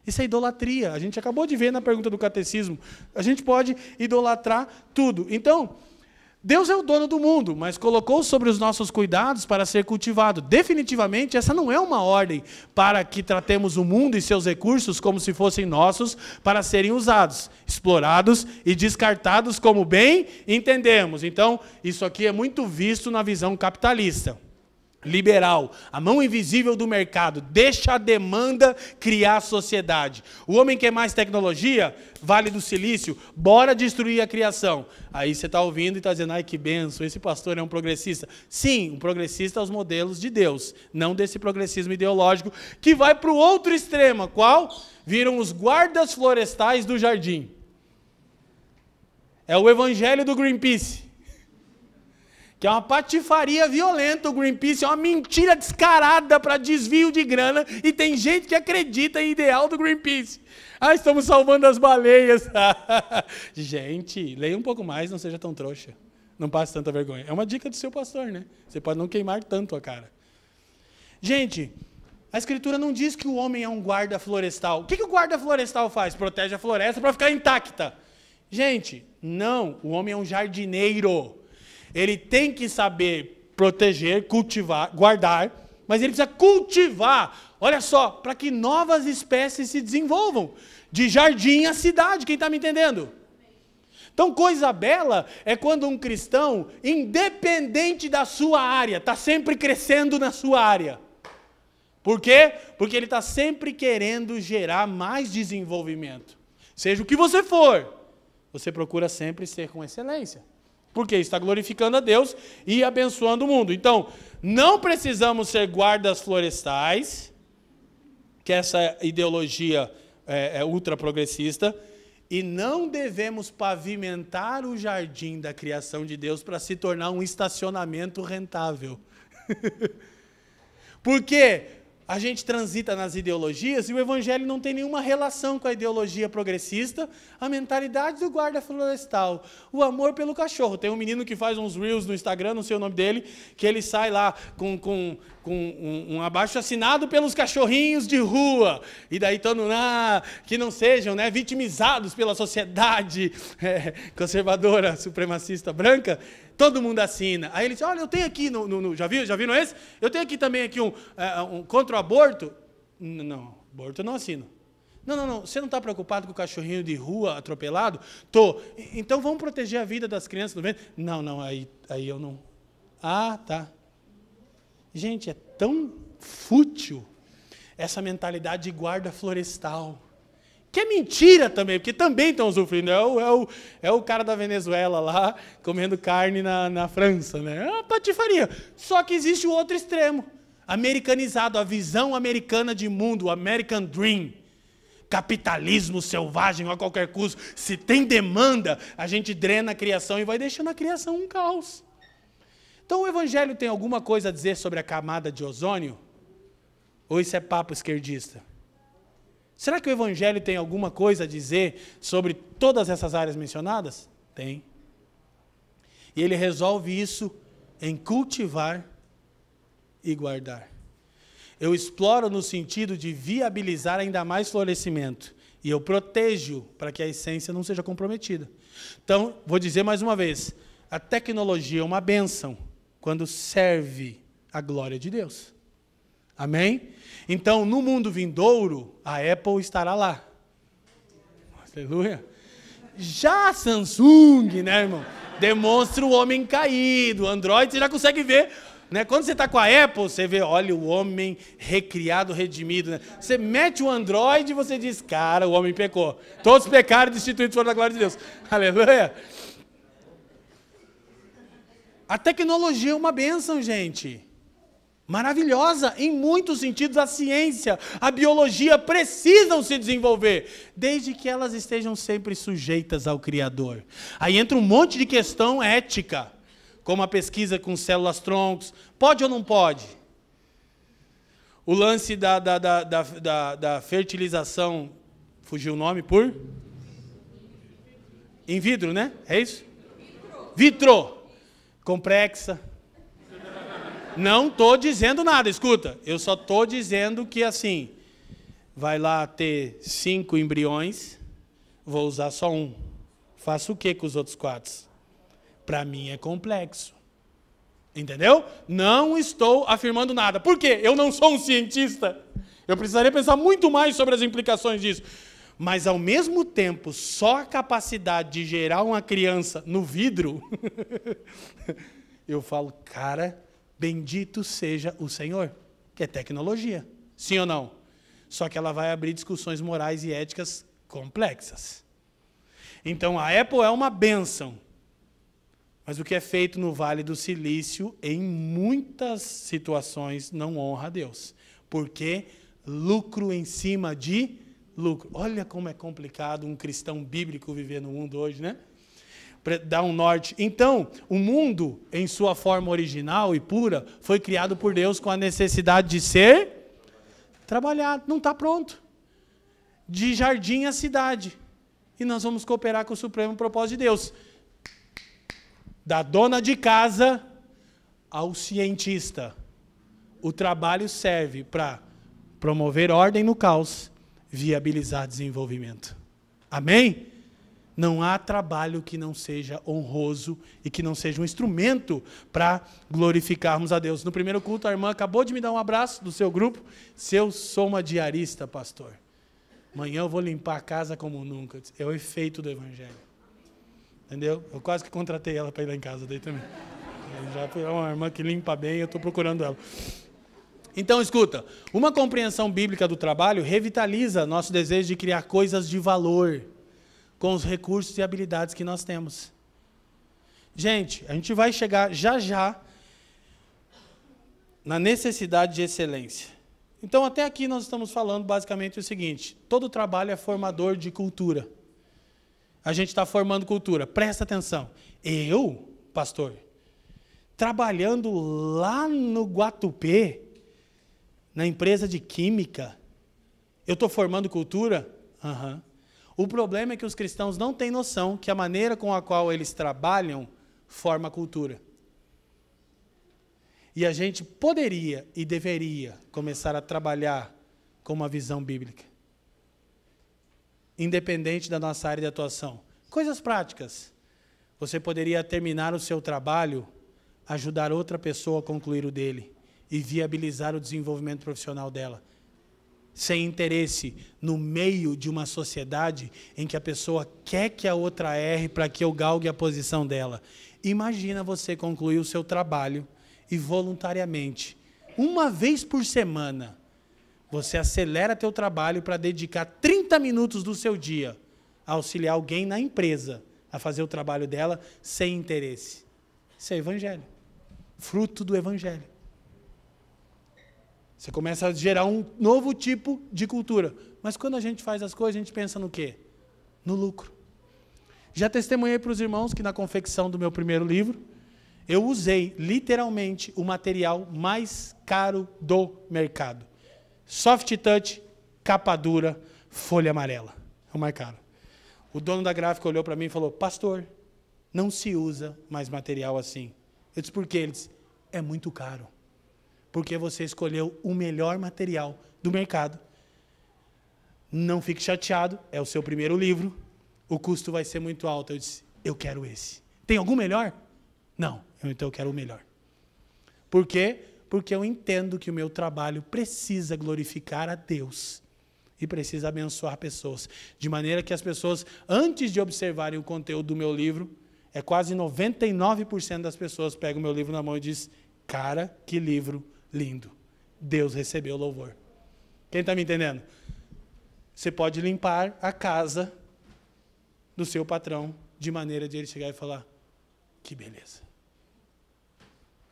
Isso é idolatria. A gente acabou de ver na pergunta do catecismo. A gente pode idolatrar tudo. Então, Deus é o dono do mundo, mas colocou sobre os nossos cuidados para ser cultivado. Definitivamente, essa não é uma ordem para que tratemos o mundo e seus recursos como se fossem nossos para serem usados, explorados e descartados como bem entendemos. Então, isso aqui é muito visto na visão capitalista. Liberal, a mão invisível do mercado, deixa a demanda criar a sociedade. O homem quer mais tecnologia, Vale do Silício, bora destruir a criação. Aí você está ouvindo e está dizendo, ai que benção, esse pastor é um progressista. Sim, um progressista aos modelos de Deus, não desse progressismo ideológico, que vai para o outro extremo, qual? Viram os guardas florestais do jardim. É o evangelho do Greenpeace. Que é uma patifaria violenta, o Greenpeace é uma mentira descarada para desvio de grana, e tem gente que acredita em ideal do Greenpeace. Ah, estamos salvando as baleias. Gente, leia um pouco mais, não seja tão trouxa. Não passe tanta vergonha. É uma dica do seu pastor, né? Você pode não queimar tanto a cara. Gente, a Escritura não diz que o homem é um guarda florestal. O que o guarda florestal faz? Protege a floresta para ficar intacta. Gente, não, o homem é um jardineiro. Ele tem que saber proteger, cultivar, guardar, mas ele precisa cultivar, olha só, para que novas espécies se desenvolvam. De jardim à cidade, quem está me entendendo? Então, coisa bela é quando um cristão, independente da sua área, está sempre crescendo na sua área. Por quê? Porque ele está sempre querendo gerar mais desenvolvimento. Seja o que você for, você procura sempre ser com excelência. Porque está glorificando a Deus e abençoando o mundo. Então, não precisamos ser guardas florestais, que essa ideologia é ultra progressista, e não devemos pavimentar o jardim da criação de Deus para se tornar um estacionamento rentável. Porque a gente transita nas ideologias e o evangelho não tem nenhuma relação com a ideologia progressista, a mentalidade do guarda florestal, o amor pelo cachorro. Tem um menino que faz uns reels no Instagram, não sei o nome dele, que ele sai lá com um abaixo-assinado pelos cachorrinhos de rua, e daí todo que não sejam, né, vitimizados pela sociedade conservadora, supremacista branca. Todo mundo assina. Aí ele diz, olha, eu tenho aqui, já viram esse? Eu tenho aqui também aqui um contra o aborto. Não, aborto eu não assino. Não, você não está preocupado com o cachorrinho de rua atropelado? Tô. Então vamos proteger a vida das crianças do ventre? Não, aí eu não. Ah, tá. Gente, é tão fútil essa mentalidade de guarda florestal. Que é mentira também, porque também estão usufruindo. É o cara da Venezuela lá, comendo carne na França, né? É uma patifaria. Só que existe o outro extremo. Americanizado, a visão americana de mundo, o American Dream. Capitalismo selvagem a qualquer custo. Se tem demanda, a gente drena a criação e vai deixando a criação um caos. Então o Evangelho tem alguma coisa a dizer sobre a camada de ozônio? Ou isso é papo esquerdista? Será que o Evangelho tem alguma coisa a dizer sobre todas essas áreas mencionadas? Tem. E ele resolve isso em cultivar e guardar. Eu exploro no sentido de viabilizar ainda mais florescimento. E eu protejo para que a essência não seja comprometida. Então, vou dizer mais uma vez, a tecnologia é uma bênção quando serve a glória de Deus. Amém? Então, no mundo vindouro, a Apple estará lá. Aleluia. Já a Samsung, né, irmão? Demonstra o homem caído. O Android, você já consegue ver. Né? Quando você está com a Apple, você vê, olha, o homem recriado, redimido. Né? Você mete o Android e você diz, cara, o homem pecou. Todos pecaram e destituídos foram da glória de Deus. Aleluia. A tecnologia é uma bênção, gente. maravilhosa em muitos sentidos. A ciência, a biologia precisam se desenvolver, desde que elas estejam sempre sujeitas ao Criador. Aí entra um monte de questão ética, como a pesquisa com células-troncos. Pode ou não pode? O lance da fertilização, fugiu o nome por? In vitro, né? É isso? Vitro. Complexa. Não estou dizendo nada, escuta. Eu só estou dizendo que assim, vai lá ter 5 embriões, vou usar só um. Faço o que com os outros 4? Para mim é complexo. Entendeu? Não estou afirmando nada. Por quê? Eu não sou um cientista. Eu precisaria pensar muito mais sobre as implicações disso. Mas, ao mesmo tempo, só a capacidade de gerar uma criança no vidro, eu falo, cara, bendito seja o Senhor, que é tecnologia. Sim ou não? Só que ela vai abrir discussões morais e éticas complexas. Então, a Apple é uma bênção. Mas o que é feito no Vale do Silício, em muitas situações, não honra a Deus. Porque lucro em cima de lucro. Olha como é complicado um cristão bíblico viver no mundo hoje, né? Dá um norte. Então, o mundo, em sua forma original e pura, foi criado por Deus com a necessidade de ser trabalhado. Não está pronto. De jardim à cidade. E nós vamos cooperar com o supremo propósito de Deus. Da dona de casa ao cientista. O trabalho serve para promover ordem no caos, viabilizar desenvolvimento. Amém? Não há trabalho que não seja honroso e que não seja um instrumento para glorificarmos a Deus. No primeiro culto, a irmã acabou de me dar um abraço do seu grupo. Se eu sou uma diarista, pastor, amanhã eu vou limpar a casa como nunca. É o efeito do Evangelho. Entendeu? Eu quase que contratei ela para ir lá em casa daí também. Já foi uma irmã que limpa bem, eu estou procurando ela. Então, escuta, uma compreensão bíblica do trabalho revitaliza nosso desejo de criar coisas de valor com os recursos e habilidades que nós temos. Gente, a gente vai chegar já na necessidade de excelência. Então, até aqui nós estamos falando basicamente o seguinte: todo trabalho é formador de cultura. A gente está formando cultura. Presta atenção. Eu, pastor, trabalhando lá no Guatupê, na empresa de química, eu estou formando cultura? Uhum. O problema é que os cristãos não têm noção que a maneira com a qual eles trabalham forma cultura. E a gente poderia e deveria começar a trabalhar com uma visão bíblica. Independente da nossa área de atuação. Coisas práticas. Você poderia terminar o seu trabalho, ajudar outra pessoa a concluir o dele e viabilizar o desenvolvimento profissional dela. Sem interesse, no meio de uma sociedade em que a pessoa quer que a outra erre para que eu galgue a posição dela. Imagina você concluir o seu trabalho e voluntariamente, uma vez por semana, você acelera teu trabalho para dedicar 30 minutos do seu dia a auxiliar alguém na empresa a fazer o trabalho dela sem interesse. Isso é evangelho. Fruto do evangelho. Você começa a gerar um novo tipo de cultura. Mas quando a gente faz as coisas, a gente pensa no quê? No lucro. Já testemunhei para os irmãos que na confecção do meu primeiro livro, eu usei literalmente o material mais caro do mercado. Soft touch, capa dura, folha amarela. É o mais caro. O dono da gráfica olhou para mim e falou: pastor, não se usa mais material assim. Eu disse: por quê? Ele disse: é muito caro. Porque você escolheu o melhor material do mercado. Não fique chateado, é o seu primeiro livro, o custo vai ser muito alto. Eu disse: eu quero esse. Tem algum melhor? Não, então eu quero o melhor. Por quê? Porque eu entendo que o meu trabalho precisa glorificar a Deus e precisa abençoar pessoas. De maneira que as pessoas, antes de observarem o conteúdo do meu livro, quase 99% das pessoas pegam o meu livro na mão e dizem: cara, que livro lindo. Deus recebeu louvor. Quem está me entendendo? Você pode limpar a casa do seu patrão de maneira de ele chegar e falar: que beleza.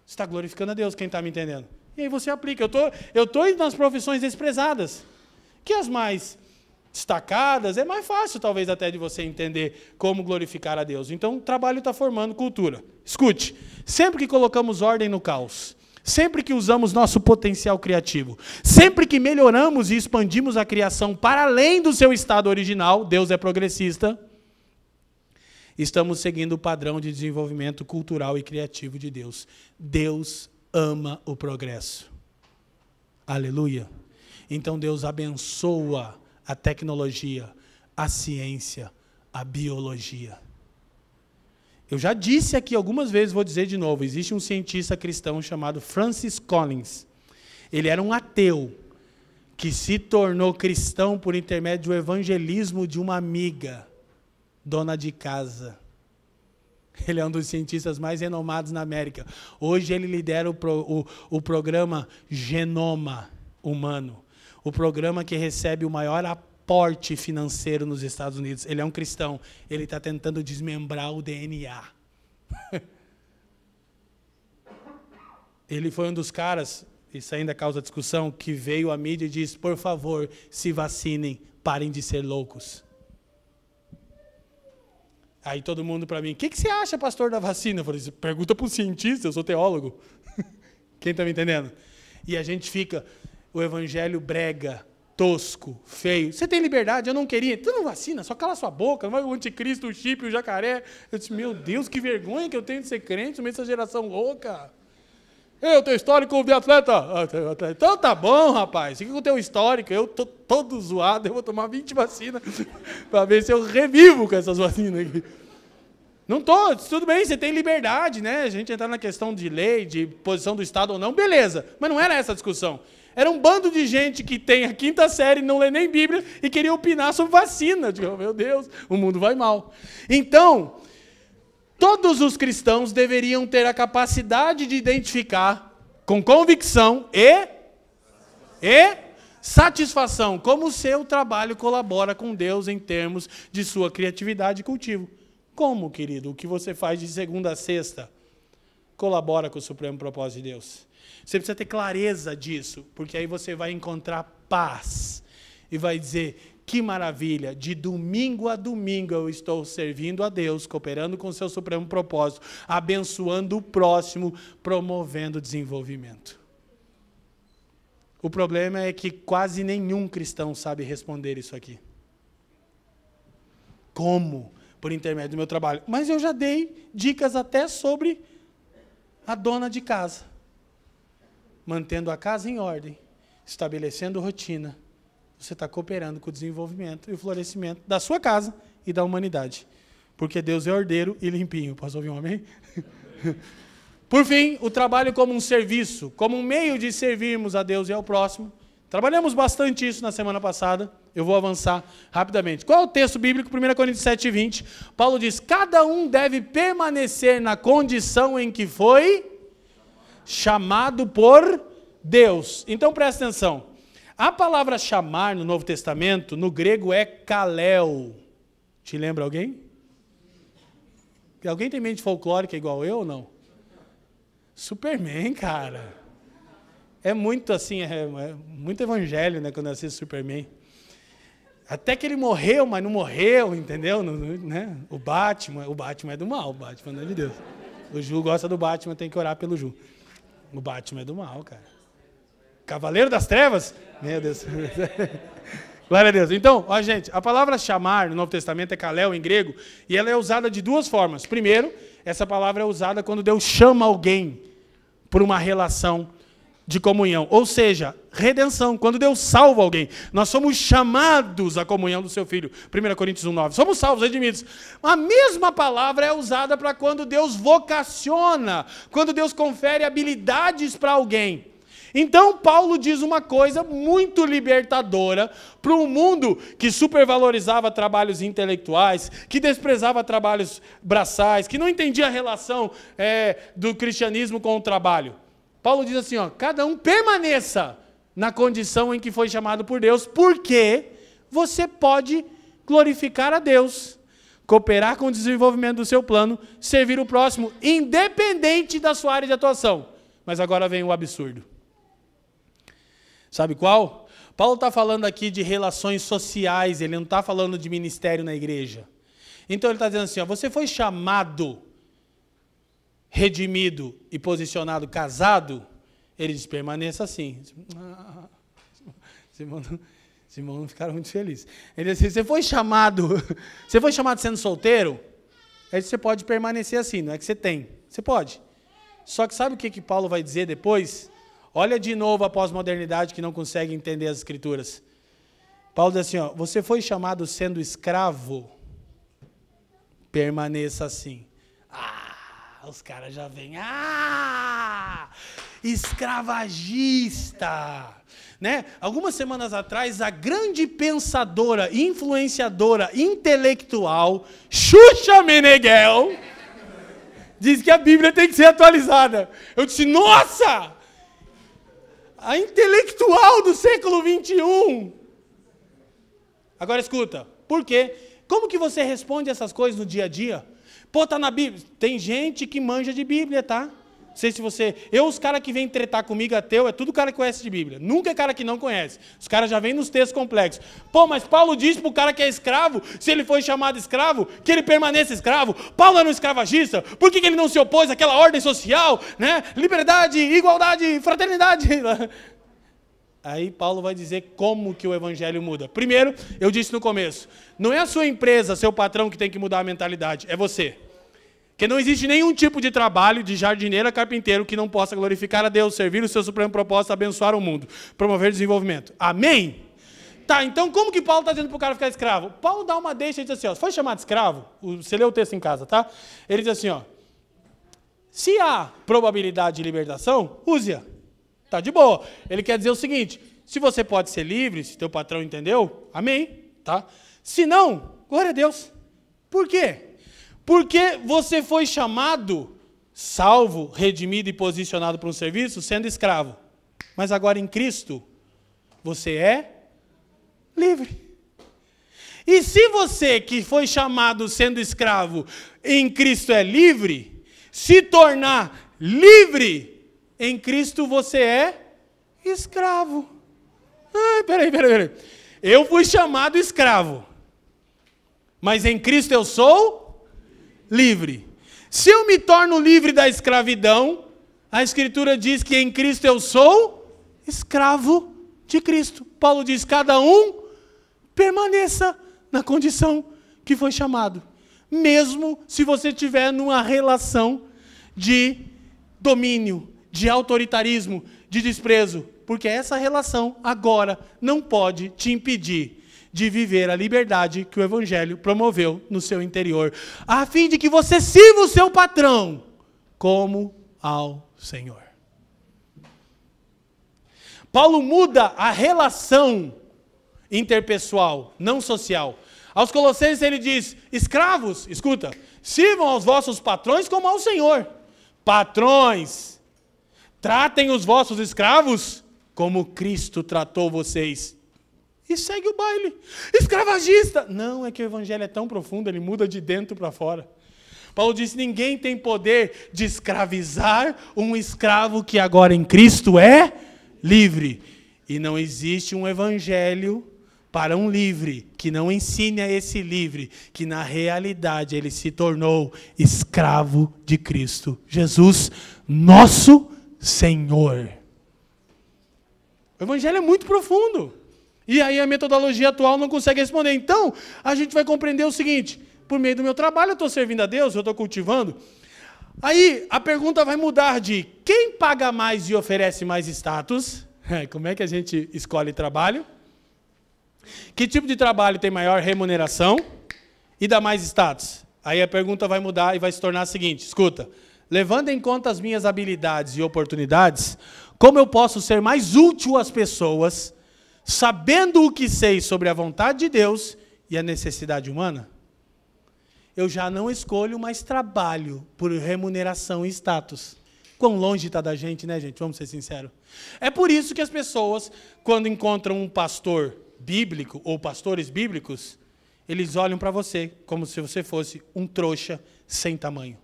Você está glorificando a Deus, quem está me entendendo? E aí você aplica. Eu estou indo nas profissões desprezadas, que as mais destacadas, é mais fácil talvez até de você entender como glorificar a Deus. Então o trabalho está formando cultura. Escute, sempre que colocamos ordem no caos, sempre que usamos nosso potencial criativo, sempre que melhoramos e expandimos a criação para além do seu estado original, Deus é progressista, estamos seguindo o padrão de desenvolvimento cultural e criativo de Deus. Deus ama o progresso. Aleluia. Então Deus abençoa a tecnologia, a ciência, a biologia. Eu já disse aqui algumas vezes, vou dizer de novo, existe um cientista cristão chamado Francis Collins. Ele era um ateu que se tornou cristão por intermédio do evangelismo de uma amiga, dona de casa. Ele é um dos cientistas mais renomados na América. Hoje ele lidera o programa Genoma Humano, o programa que recebe o maior aporte financeiro nos Estados Unidos. Ele é um cristão, ele está tentando desmembrar o DNA. Ele foi um dos caras, isso ainda causa discussão, que veio à mídia e disse, por favor, se vacinem, parem de ser loucos. Aí todo mundo para mim, o que você acha, pastor, da vacina? Eu falei, pergunta para o cientista, eu sou teólogo. Quem está me entendendo? E a gente fica, o evangelho brega, tosco, feio. Você tem liberdade? Eu não queria. Tu não vacina, só cala sua boca. Não vai o anticristo, o chip, o jacaré. Eu disse, meu Deus, que vergonha que eu tenho de ser crente no meio dessa geração louca. Eu tenho histórico de atleta. Então tá bom, rapaz. Fica com o teu histórico. Eu tô todo zoado. Eu vou tomar 20 vacinas para ver se eu revivo com essas vacinas aqui. Não tô. Tudo bem, você tem liberdade, né? A gente entrar na questão de lei, de posição do Estado ou não, beleza. Mas não era essa a discussão. Era um bando de gente que tem a 5ª série, não lê nem Bíblia e queria opinar sobre vacina. Eu digo, meu Deus, o mundo vai mal. Então, todos os cristãos deveriam ter a capacidade de identificar com convicção e satisfação como o seu trabalho colabora com Deus em termos de sua criatividade e cultivo. Como, querido? O que você faz de segunda a sexta colabora com o supremo propósito de Deus. Você precisa ter clareza disso, porque aí você vai encontrar paz e vai dizer, que maravilha, de domingo a domingo eu estou servindo a Deus, cooperando com o seu supremo propósito, abençoando o próximo, promovendo desenvolvimento. O problema é que quase nenhum cristão sabe responder isso aqui. Como? Por intermédio do meu trabalho. Mas eu já dei dicas até sobre a dona de casa. Mantendo a casa em ordem, estabelecendo rotina, você está cooperando com o desenvolvimento e o florescimento da sua casa e da humanidade. Porque Deus é ordeiro e limpinho. Posso ouvir um amém? Por fim, o trabalho como um serviço, como um meio de servirmos a Deus e ao próximo. Trabalhamos bastante isso na semana passada. Eu vou avançar rapidamente. Qual é o texto bíblico? 1 Coríntios 7:20. Paulo diz, cada um deve permanecer na condição em que foi chamado por Deus. Então presta atenção. A palavra chamar no Novo Testamento, no grego é kaleo. Te lembra alguém? Alguém tem mente folclórica igual eu ou não? Superman, cara. É muito assim, é muito evangelho, né, quando eu assisto Superman. Até que ele morreu, mas não morreu, entendeu? Né? O Batman é do mal, o Batman não é de Deus. O Ju gosta do Batman, tem que orar pelo Ju. O Batman é do mal, cara. Cavaleiro das Trevas? Meu Deus. Glória a Deus. Então, ó, gente, a palavra chamar no Novo Testamento é kaleo em grego, e ela é usada de duas formas. Primeiro, essa palavra é usada quando Deus chama alguém por uma relação de comunhão. Ou seja, redenção, quando Deus salva alguém. Nós somos chamados à comunhão do seu Filho. 1 Coríntios 1:9. Somos salvos, redimidos. A mesma palavra é usada para quando Deus vocaciona, quando Deus confere habilidades para alguém. Então, Paulo diz uma coisa muito libertadora para um mundo que supervalorizava trabalhos intelectuais, que desprezava trabalhos braçais, que não entendia a relação do cristianismo com o trabalho. Paulo diz assim, ó, cada um permaneça na condição em que foi chamado por Deus, porque você pode glorificar a Deus, cooperar com o desenvolvimento do seu plano, servir o próximo, independente da sua área de atuação. Mas agora vem o absurdo. Sabe qual? Paulo está falando aqui de relações sociais, ele não está falando de ministério na igreja. Então ele está dizendo assim, ó, você foi chamado, redimido e posicionado casado, ele diz, permaneça assim. Os irmãos não ficaram muito felizes. Ele diz assim, você foi chamado sendo solteiro, aí você pode permanecer assim, não é que você tem, você pode. Só que sabe o que Paulo vai dizer depois? Olha de novo a pós-modernidade que não consegue entender as escrituras. Paulo diz assim, ó, você foi chamado sendo escravo, permaneça assim. Os caras já vêm, escravagista. Né? Algumas semanas atrás, a grande pensadora, influenciadora, intelectual, Xuxa Meneghel, diz que a Bíblia tem que ser atualizada. Eu disse, nossa! A intelectual do século 21. Agora escuta, por quê? Como que você responde essas coisas no dia a dia? Pô, tá na Bíblia. Tem gente que manja de Bíblia, tá? Não sei se você... os caras que vêm tretar comigo ateu, é tudo cara que conhece de Bíblia. Nunca é cara que não conhece. Os caras já vêm nos textos complexos. Pô, mas Paulo diz pro cara que é escravo, se ele foi chamado escravo, que ele permaneça escravo. Paulo era um escravagista. Por que ele não se opôs àquela ordem social, né? Liberdade, igualdade, fraternidade. Aí Paulo vai dizer como que o evangelho muda. Primeiro, eu disse no começo, não é a sua empresa, seu patrão que tem que mudar a mentalidade, é você. Porque não existe nenhum tipo de trabalho, de jardineiro a carpinteiro, que não possa glorificar a Deus, servir o seu supremo propósito, abençoar o mundo, promover desenvolvimento. Amém? Tá, então como que Paulo está dizendo para o cara ficar escravo? Paulo dá uma deixa e diz assim, ó, foi chamado escravo? Você lê o texto em casa, tá? Ele diz assim, ó, se há probabilidade de libertação, use-a. Tá de boa. Ele quer dizer o seguinte, se você pode ser livre, se teu patrão entendeu, amém, tá? Se não, glória a Deus. Por quê? Porque você foi chamado, salvo, redimido e posicionado para um serviço, sendo escravo. Mas agora em Cristo, você é livre. E se você que foi chamado sendo escravo, em Cristo é livre, se tornar livre, em Cristo você é escravo. Peraí. Eu fui chamado escravo, mas em Cristo eu sou livre. Se eu me torno livre da escravidão, a Escritura diz que em Cristo eu sou escravo de Cristo. Paulo diz, cada um permaneça na condição que foi chamado. Mesmo se você estiver numa relação de domínio, de autoritarismo, de desprezo. Porque essa relação agora não pode te impedir de viver a liberdade que o Evangelho promoveu no seu interior, a fim de que você sirva o seu patrão como ao Senhor. Paulo muda a relação interpessoal, não social. Aos Colossenses ele diz, escravos, escuta, sirvam aos vossos patrões como ao Senhor. Patrões, tratem os vossos escravos como Cristo tratou vocês. E segue o baile. Escravagista. Não, é que o evangelho é tão profundo, ele muda de dentro para fora. Paulo disse, ninguém tem poder de escravizar um escravo que agora em Cristo é livre. E não existe um evangelho para um livre que não ensine a esse livre que na realidade ele se tornou escravo de Cristo Jesus, nosso Senhor. O evangelho é muito profundo. E aí a metodologia atual não consegue responder. Então, a gente vai compreender o seguinte, por meio do meu trabalho eu estou servindo a Deus, eu estou cultivando. Aí a pergunta vai mudar de quem paga mais e oferece mais status? Como é que a gente escolhe trabalho? Que tipo de trabalho tem maior remuneração e dá mais status? Aí a pergunta vai mudar e vai se tornar a seguinte, escuta, levando em conta as minhas habilidades e oportunidades, como eu posso ser mais útil às pessoas, sabendo o que sei sobre a vontade de Deus e a necessidade humana? Eu já não escolho mais trabalho por remuneração e status. Quão longe está da gente, né, gente? Vamos ser sinceros. É por isso que as pessoas, quando encontram um pastor bíblico ou pastores bíblicos, eles olham para você como se você fosse um trouxa sem tamanho.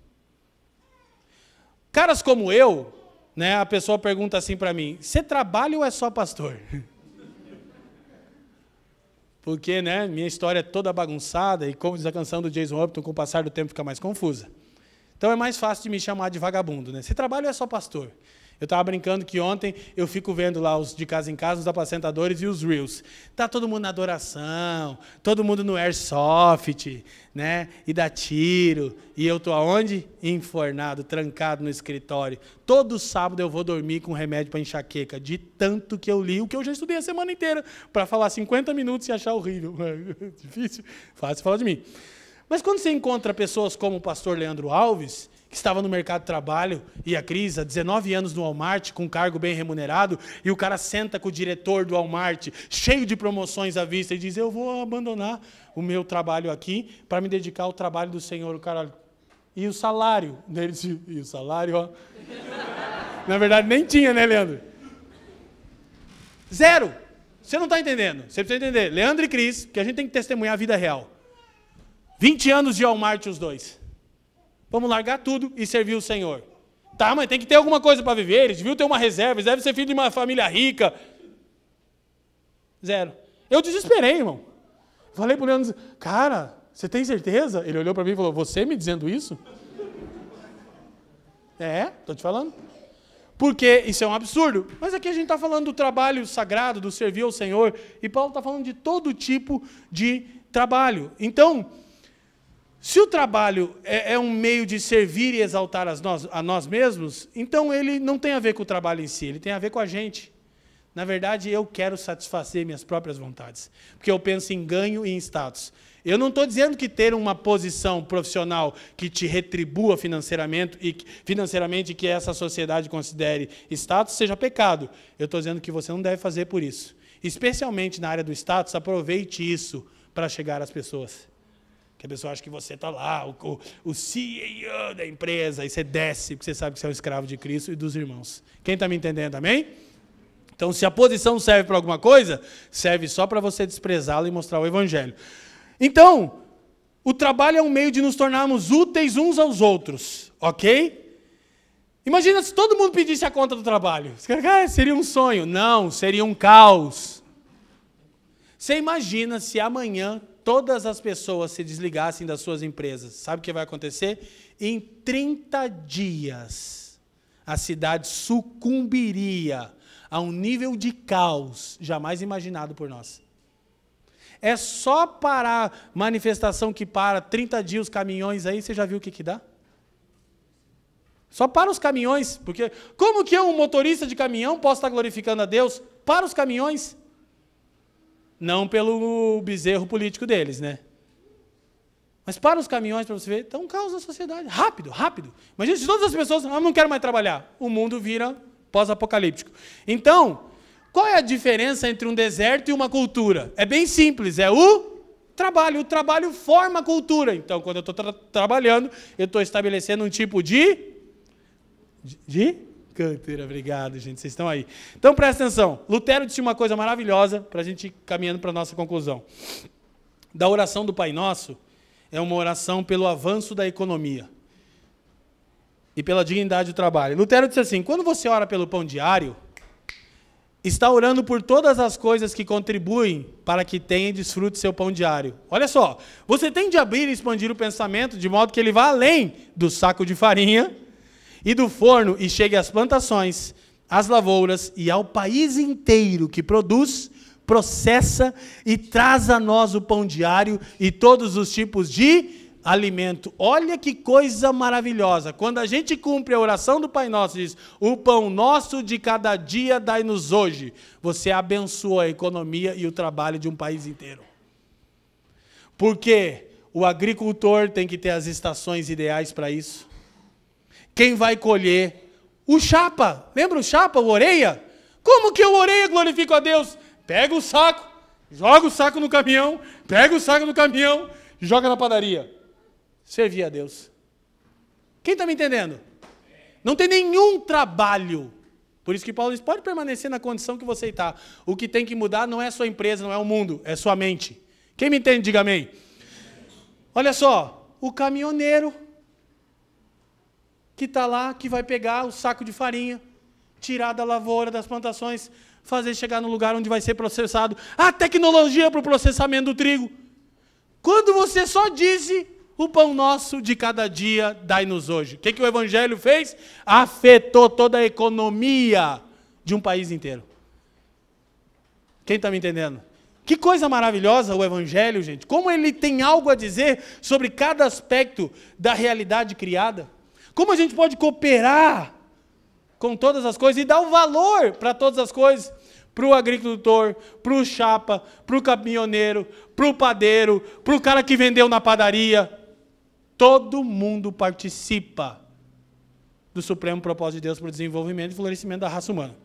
Caras como eu, né, a pessoa pergunta assim para mim, você trabalha ou é só pastor? Porque, né, minha história é toda bagunçada e, como diz a canção do Jason Upton, com o passar do tempo fica mais confusa. Então é mais fácil de me chamar de vagabundo, né? Você trabalha ou é só pastor? Eu estava brincando que ontem eu fico vendo lá os de casa em casa, os apacentadores e os reels. Tá todo mundo na adoração, todo mundo no airsoft, né? E dá tiro. E eu tô aonde? Enfornado, trancado no escritório. Todo sábado eu vou dormir com remédio para enxaqueca, de tanto que eu li o que eu já estudei a semana inteira, para falar 50 minutos e achar horrível. Difícil? Fácil falar de mim. Mas quando você encontra pessoas como o pastor Leandro Alves, que estava no mercado de trabalho, e a Cris, há 19 anos no Walmart, com um cargo bem remunerado, e o cara senta com o diretor do Walmart, cheio de promoções à vista, e diz, eu vou abandonar o meu trabalho aqui para me dedicar ao trabalho do Senhor. O cara, e o salário? E o salário, ó. Na verdade, nem tinha, né, Leandro? Zero. Você não está entendendo. Você precisa entender. Leandro e Cris, que a gente tem que testemunhar a vida real. 20 anos de Walmart os dois. Vamos largar tudo e servir o Senhor. Tá, mas tem que ter alguma coisa para viver. Eles deviam ter uma reserva. Eles devem ser filho de uma família rica. Zero. Eu desesperei, irmão. Falei para o Leandro, cara, você tem certeza? Ele olhou para mim e falou, você me dizendo isso? Estou te falando. Porque isso é um absurdo. Mas aqui a gente está falando do trabalho sagrado, do servir ao Senhor. E Paulo está falando de todo tipo de trabalho. Então, se o trabalho é um meio de servir e exaltar a nós mesmos, então ele não tem a ver com o trabalho em si, ele tem a ver com a gente. Na verdade, eu quero satisfazer minhas próprias vontades, porque eu penso em ganho e em status. Eu não estou dizendo que ter uma posição profissional que te retribua financeiramente e que essa sociedade considere status seja pecado. Eu estou dizendo que você não deve fazer por isso. Especialmente na área do status, aproveite isso para chegar às pessoas. Que a pessoa acha que você está lá, o CEO da empresa, e você desce, porque você sabe que você é um escravo de Cristo e dos irmãos. Quem está me entendendo, amém? Então, se a posição serve para alguma coisa, serve só para você desprezá-la e mostrar o evangelho. Então, o trabalho é um meio de nos tornarmos úteis uns aos outros, ok? Imagina se todo mundo pedisse a conta do trabalho. Seria um sonho. Não, seria um caos. Você imagina se amanhã todas as pessoas se desligassem das suas empresas. Sabe o que vai acontecer? Em 30 dias, a cidade sucumbiria a um nível de caos jamais imaginado por nós. É só parar manifestação que para 30 dias os caminhões aí, você já viu o que dá? Só para os caminhões, porque como que eu, um motorista de caminhão, posso estar glorificando a Deus? Para os caminhões. Não pelo bezerro político deles, né? Mas para os caminhões, para você ver, está um caos na sociedade. Rápido, rápido. Imagina se todas as pessoas, não quero mais trabalhar. O mundo vira pós-apocalíptico. Então, qual é a diferença entre um deserto e uma cultura? É bem simples, é o trabalho. O trabalho forma a cultura. Então, quando eu estou trabalhando, eu estou estabelecendo um tipo de canteira. Obrigado, gente, vocês estão aí. Então, presta atenção. Lutero disse uma coisa maravilhosa para a gente ir caminhando para a nossa conclusão. Da oração do Pai Nosso, é uma oração pelo avanço da economia e pela dignidade do trabalho. Lutero disse assim, quando você ora pelo pão diário, está orando por todas as coisas que contribuem para que tenha e desfrute seu pão diário. Olha só, você tem de abrir e expandir o pensamento de modo que ele vá além do saco de farinha e do forno e chegue às plantações, às lavouras e ao país inteiro que produz, processa e traz a nós o pão diário e todos os tipos de alimento. Olha que coisa maravilhosa. Quando a gente cumpre a oração do Pai Nosso, diz, o pão nosso de cada dia dai-nos hoje. Você abençoa a economia e o trabalho de um país inteiro. Porque o agricultor tem que ter as estações ideais para isso. Quem vai colher? O chapa. Lembra o chapa, o orelha? Como que o orelha glorifica a Deus? Pega o saco, joga o saco no caminhão, pega o saco no caminhão, joga na padaria. Servir a Deus. Quem está me entendendo? Não tem nenhum trabalho. Por isso que Paulo diz, pode permanecer na condição que você está. O que tem que mudar não é a sua empresa, não é o mundo, é sua mente. Quem me entende, diga amém. Olha só, o caminhoneiro que está lá, que vai pegar o saco de farinha, tirar da lavoura, das plantações, fazer chegar no lugar onde vai ser processado. A tecnologia para o processamento do trigo. Quando você só disse, o pão nosso de cada dia dai-nos hoje. O que o Evangelho fez? Afetou toda a economia de um país inteiro. Quem está me entendendo? Que coisa maravilhosa o Evangelho, gente. Como ele tem algo a dizer sobre cada aspecto da realidade criada. Como a gente pode cooperar com todas as coisas e dar o valor para todas as coisas. Para o agricultor, para o chapa, para o caminhoneiro, para o padeiro, para o cara que vendeu na padaria. Todo mundo participa do supremo propósito de Deus para o desenvolvimento e florescimento da raça humana.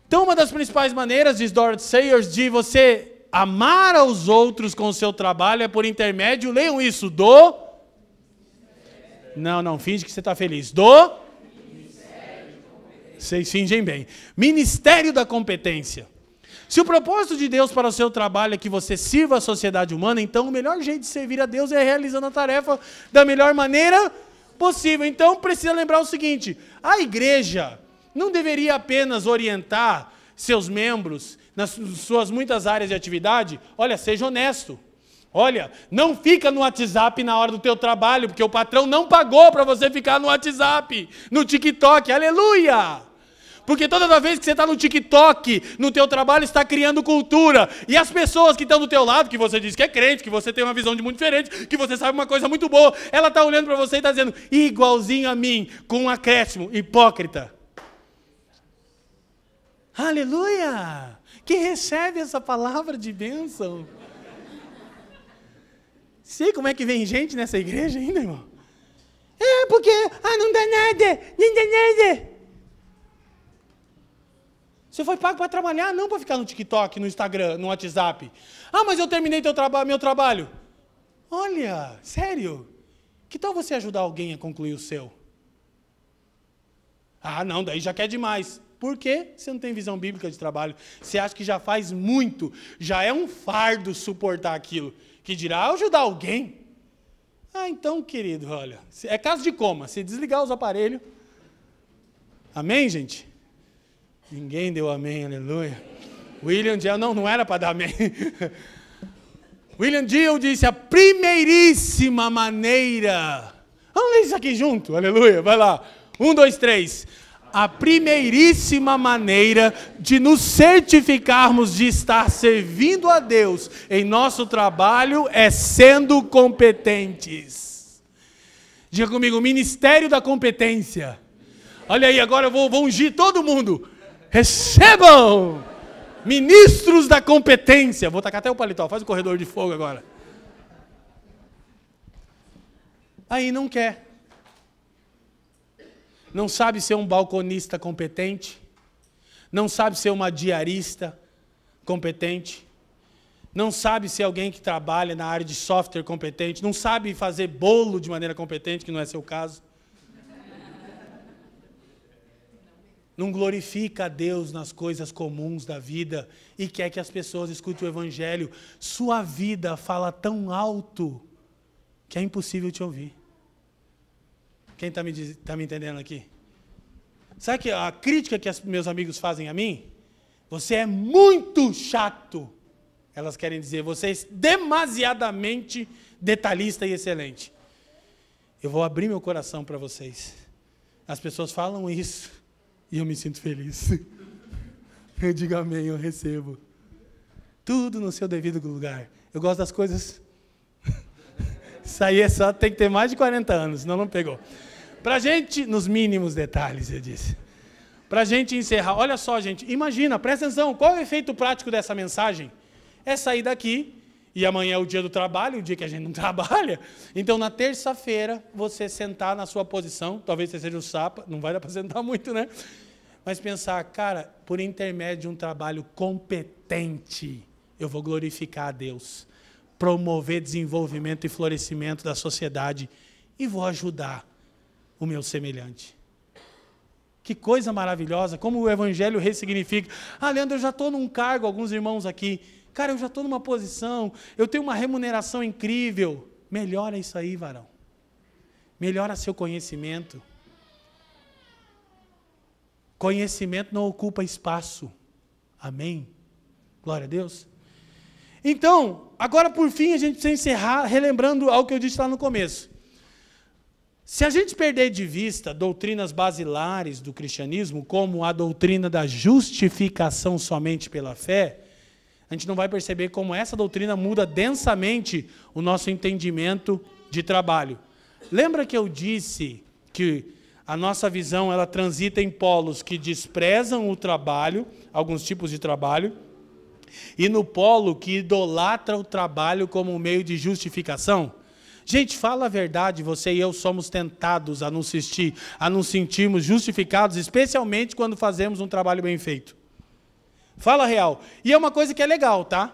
Então, uma das principais maneiras, diz Dorothy Sayers, de você amar aos outros com o seu trabalho é por intermédio, leiam isso, do... Não, finge que você está feliz. Vocês fingem bem. Ministério da competência. Se o propósito de Deus para o seu trabalho é que você sirva a sociedade humana, então o melhor jeito de servir a Deus é realizando a tarefa da melhor maneira possível. Então, precisa lembrar o seguinte, a igreja não deveria apenas orientar seus membros nas suas muitas áreas de atividade. Olha, seja honesto. Olha, não fica no WhatsApp na hora do teu trabalho, porque o patrão não pagou para você ficar no WhatsApp, no TikTok. Aleluia! Porque toda vez que você está no TikTok, no teu trabalho, está criando cultura. E as pessoas que estão do teu lado, que você diz que é crente, que você tem uma visão de muito diferente, que você sabe uma coisa muito boa, ela está olhando para você e está dizendo, igualzinho a mim, com um acréscimo, hipócrita. Aleluia! Que recebe essa palavra de bênção. Sei como é que vem gente nessa igreja ainda, irmão? É porque, não dá nada, não dá nada. Você foi pago para trabalhar, não para ficar no TikTok, no Instagram, no WhatsApp. Mas eu terminei meu trabalho. Olha, sério? Que tal você ajudar alguém a concluir o seu? Não, daí já quer demais. Por quê? Você não tem visão bíblica de trabalho. Você acha que já faz muito, já é um fardo suportar aquilo. Que dirá ajudar alguém. Então, querido, olha, é caso de coma. Se desligar os aparelhos. Amém, gente? Ninguém deu amém, aleluia. William Dill, não era para dar amém. William Dill disse a primeiríssima maneira. Vamos ler isso aqui junto, aleluia, vai lá. 1, 2, 3. A primeiríssima maneira de nos certificarmos de estar servindo a Deus em nosso trabalho é sendo competentes. Diga comigo, ministério da competência. Olha aí, agora eu vou ungir todo mundo. Recebam! Ministros da competência. Vou tacar até o paletó, faz o corredor de fogo agora. Aí não quer. Não sabe ser um balconista competente, não sabe ser uma diarista competente, não sabe ser alguém que trabalha na área de software competente, não sabe fazer bolo de maneira competente, que não é seu caso. Não glorifica a Deus nas coisas comuns da vida e quer que as pessoas escutem o Evangelho. Sua vida fala tão alto que é impossível te ouvir. Quem está me entendendo aqui? Sabe que a crítica que meus amigos fazem a mim? Você é muito chato. Elas querem dizer, você é demasiadamente detalhista e excelente. Eu vou abrir meu coração para vocês. As pessoas falam isso e eu me sinto feliz. Eu digo amém, eu recebo. Tudo no seu devido lugar. Eu gosto das coisas... Isso aí é só, tem que ter mais de 40 anos, senão não pegou. Para a gente, nos mínimos detalhes, eu disse. Para a gente encerrar, olha só, gente, imagina, presta atenção, qual é o efeito prático dessa mensagem? É sair daqui, e amanhã é o dia do trabalho, o dia que a gente não trabalha. Então, na terça-feira, você sentar na sua posição, talvez você seja o Sapa, não vai dar para sentar muito, né? Mas pensar, cara, por intermédio de um trabalho competente, eu vou glorificar a Deus. Promover desenvolvimento e florescimento da sociedade e vou ajudar o meu semelhante. Que coisa maravilhosa, como o Evangelho ressignifica. Leandro, eu já estou num cargo, alguns irmãos aqui. Cara, eu já estou numa posição, eu tenho uma remuneração incrível. Melhora isso aí, varão. Melhora seu conhecimento. Conhecimento não ocupa espaço. Amém? Glória a Deus. Então, agora por fim, a gente precisa encerrar relembrando algo que eu disse lá no começo. Se a gente perder de vista doutrinas basilares do cristianismo, como a doutrina da justificação somente pela fé, a gente não vai perceber como essa doutrina muda densamente o nosso entendimento de trabalho. Lembra que eu disse que a nossa visão ela transita em polos que desprezam o trabalho, alguns tipos de trabalho, e no polo que idolatra o trabalho como um meio de justificação? Gente, fala a verdade, você e eu somos tentados a nos sentirmos justificados, especialmente quando fazemos um trabalho bem feito. Fala real. E é uma coisa que é legal, tá?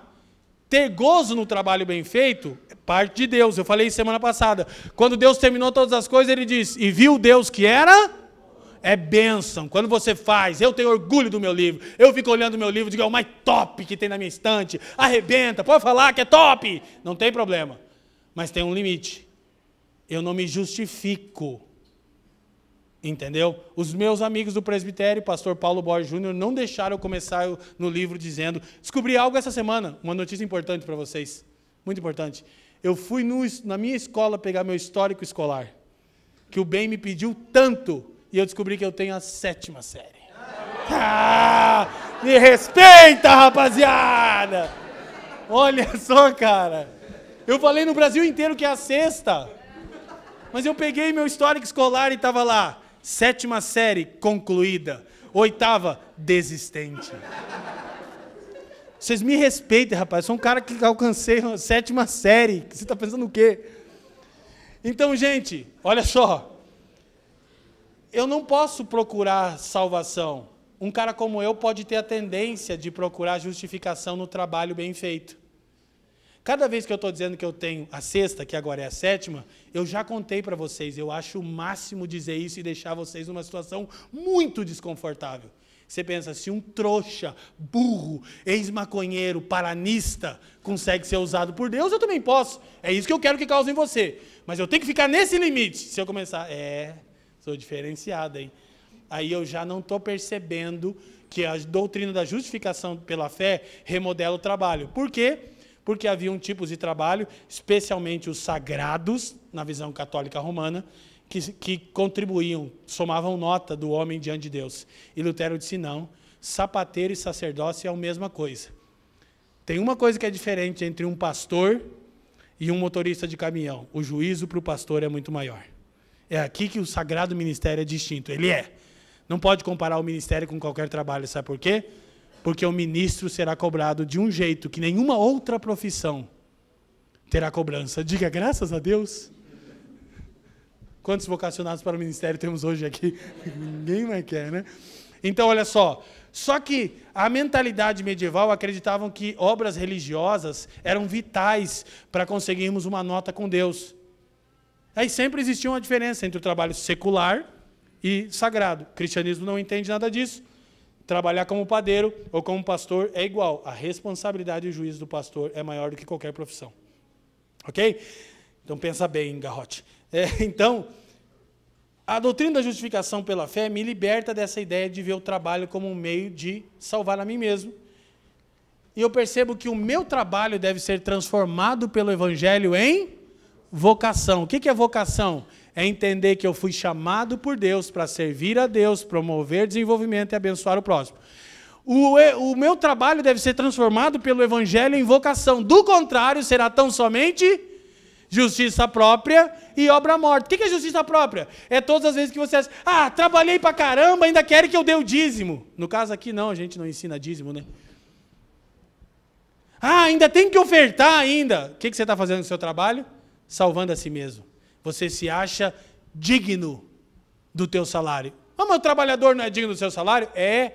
Ter gozo no trabalho bem feito é parte de Deus. Eu falei semana passada. Quando Deus terminou todas as coisas, Ele disse, e viu Deus que era? É bênção. Quando você faz, eu tenho orgulho do meu livro. Eu fico olhando o meu livro e digo, é o mais top que tem na minha estante. Arrebenta, pode falar que é top. Não tem problema. Mas tem um limite. Eu não me justifico. Entendeu? Os meus amigos do presbitério, pastor Paulo Borges Júnior, não deixaram eu começar no livro dizendo, descobri algo essa semana, uma notícia importante para vocês, muito importante. Eu fui na minha escola pegar meu histórico escolar, que o bem me pediu tanto, e eu descobri que eu tenho a 7ª série. Me respeita, rapaziada! Olha só, cara. Eu falei no Brasil inteiro que é a 6ª. Mas eu peguei meu histórico escolar e estava lá. 7ª série concluída. 8ª, desistente. Vocês me respeitem, rapaz. Eu sou um cara que alcancei a 7ª série. Você está pensando o quê? Então, gente, olha só. Eu não posso procurar salvação. Um cara como eu pode ter a tendência de procurar justificação no trabalho bem feito. Cada vez que eu estou dizendo que eu tenho a 6ª, que agora é a 7ª, eu já contei para vocês, eu acho o máximo dizer isso e deixar vocês numa situação muito desconfortável. Você pensa, se um trouxa, burro, ex-maconheiro, paranista, consegue ser usado por Deus, eu também posso. É isso que eu quero que cause em você. Mas eu tenho que ficar nesse limite. Se eu começar, sou diferenciado, hein? Aí eu já não estou percebendo que a doutrina da justificação pela fé remodela o trabalho. Por quê? Porque haviam tipos de trabalho, especialmente os sagrados, na visão católica romana, que contribuíam, somavam nota do homem diante de Deus. E Lutero disse, não, sapateiro e sacerdócio é a mesma coisa. Tem uma coisa que é diferente entre um pastor e um motorista de caminhão. O juízo para o pastor é muito maior. É aqui que o sagrado ministério é distinto. Ele é. Não pode comparar o ministério com qualquer trabalho, sabe por quê? Porque o ministro será cobrado de um jeito que nenhuma outra profissão terá cobrança. Diga, graças a Deus. Quantos vocacionados para o ministério temos hoje aqui? Ninguém mais quer, né? Então, olha só. Só que a mentalidade medieval acreditavam que obras religiosas eram vitais para conseguirmos uma nota com Deus. Aí sempre existia uma diferença entre o trabalho secular e sagrado. O cristianismo não entende nada disso. Trabalhar como padeiro ou como pastor é igual. A responsabilidade e o juízo do pastor é maior do que qualquer profissão. Ok? Então pensa bem, garrote. Então, a doutrina da justificação pela fé me liberta dessa ideia de ver o trabalho como um meio de salvar a mim mesmo. E eu percebo que o meu trabalho deve ser transformado pelo Evangelho em vocação. O que é vocação? É entender que eu fui chamado por Deus para servir a Deus, promover desenvolvimento e abençoar o próximo. O meu trabalho deve ser transformado pelo Evangelho em vocação. Do contrário, será tão somente justiça própria e obra morta. O que é justiça própria? É todas as vezes que você acha, trabalhei pra caramba, ainda querem que eu dê o dízimo. No caso aqui não, a gente não ensina dízimo, né? Ainda tem que ofertar ainda. O que você está fazendo no seu trabalho? Salvando a si mesmo. Você se acha digno do teu salário. Mas o trabalhador não é digno do seu salário? É.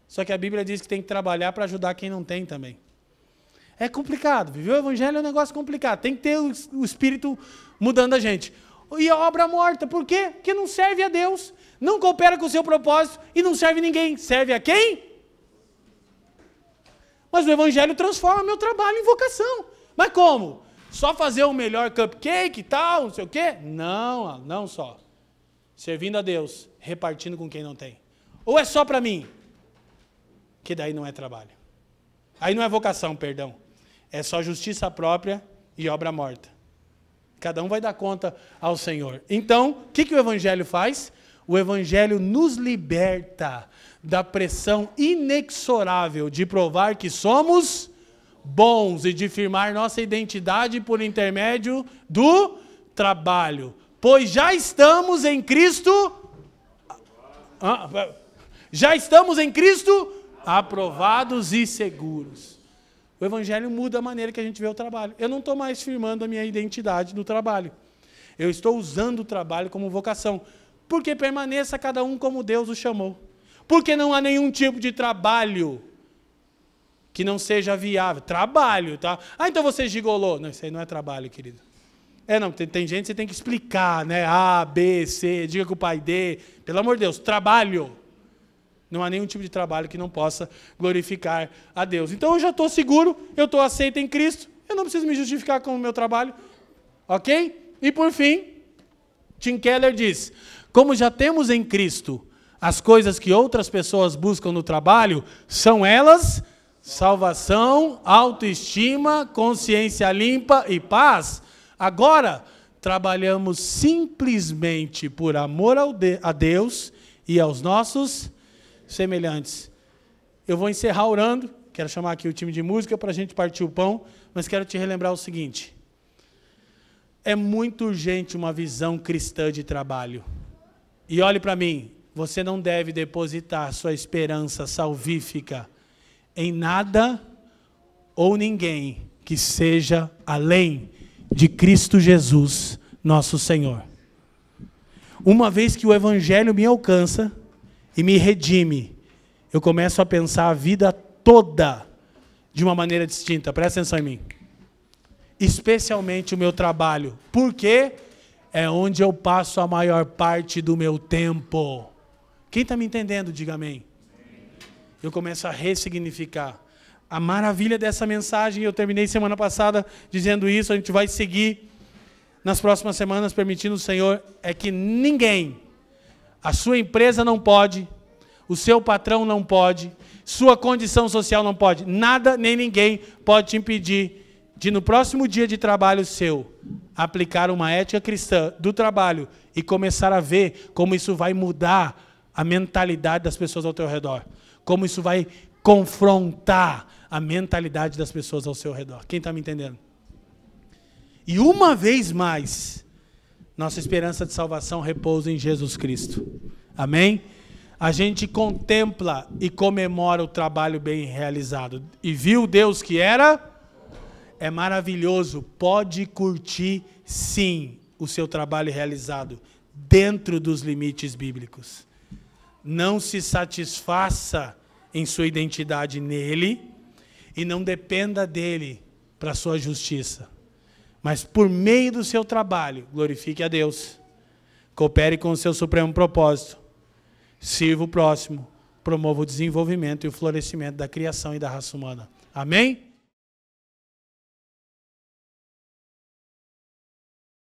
Só que a Bíblia diz que tem que trabalhar para ajudar quem não tem também. É complicado. Viver o Evangelho é um negócio complicado. Tem que ter o Espírito mudando a gente. E a obra morta, por quê? Porque não serve a Deus, não coopera com o seu propósito e não serve ninguém. Serve a quem? Mas o Evangelho transforma meu trabalho em vocação. Mas como? Só fazer o melhor cupcake e tal, não sei o quê? Não, não só. Servindo a Deus, repartindo com quem não tem. Ou é só para mim? Que daí não é trabalho. Aí não é vocação, perdão. É só justiça própria e obra morta. Cada um vai dar conta ao Senhor. Então, o que o Evangelho faz? O Evangelho nos liberta da pressão inexorável de provar que somos bons e de firmar nossa identidade por intermédio do trabalho. Pois já estamos em Cristo... Já estamos em Cristo aprovados e seguros. O Evangelho muda a maneira que a gente vê o trabalho. Eu não estou mais firmando a minha identidade no trabalho. Eu estou usando o trabalho como vocação. Porque permaneça cada um como Deus o chamou. Porque não há nenhum tipo de trabalho que não seja viável. Trabalho, tá? Então você gigolou. Não, isso aí não é trabalho, querido. Não, tem gente que você tem que explicar, né? A, B, C, diga que o pai dê. Pelo amor de Deus, trabalho. Não há nenhum tipo de trabalho que não possa glorificar a Deus. Então eu já estou seguro, eu estou aceito em Cristo, eu não preciso me justificar com o meu trabalho. Ok? E por fim, Tim Keller diz, como já temos em Cristo as coisas que outras pessoas buscam no trabalho, são elas salvação, autoestima, consciência limpa e paz. Agora, trabalhamos simplesmente por amor a Deus e aos nossos semelhantes. Eu vou encerrar orando, quero chamar aqui o time de música para a gente partir o pão, mas quero te relembrar o seguinte. É muito urgente uma visão cristã de trabalho. E olhe para mim, você não deve depositar sua esperança salvífica em nada ou ninguém que seja além de Cristo Jesus, nosso Senhor. Uma vez que o Evangelho me alcança e me redime, eu começo a pensar a vida toda de uma maneira distinta. Presta atenção em mim. Especialmente o meu trabalho. Porque é onde eu passo a maior parte do meu tempo. Quem está me entendendo, diga amém. Eu começo a ressignificar. A maravilha dessa mensagem, eu terminei semana passada dizendo isso, a gente vai seguir nas próximas semanas, permitindo o Senhor, é que ninguém, a sua empresa não pode, o seu patrão não pode, sua condição social não pode, nada nem ninguém pode te impedir de, no próximo dia de trabalho seu, aplicar uma ética cristã do trabalho e começar a ver como isso vai mudar a mentalidade das pessoas ao teu redor, como isso vai confrontar a mentalidade das pessoas ao seu redor. Quem está me entendendo? E uma vez mais, nossa esperança de salvação repousa em Jesus Cristo. Amém? A gente contempla e comemora o trabalho bem realizado. E viu Deus que era? É maravilhoso. Pode curtir, sim, o seu trabalho realizado, dentro dos limites bíblicos. Não se satisfaça em sua identidade nele, e não dependa dele para a sua justiça. Mas por meio do seu trabalho, glorifique a Deus. Coopere com o seu supremo propósito. Sirva o próximo. Promova o desenvolvimento e o florescimento da criação e da raça humana. Amém?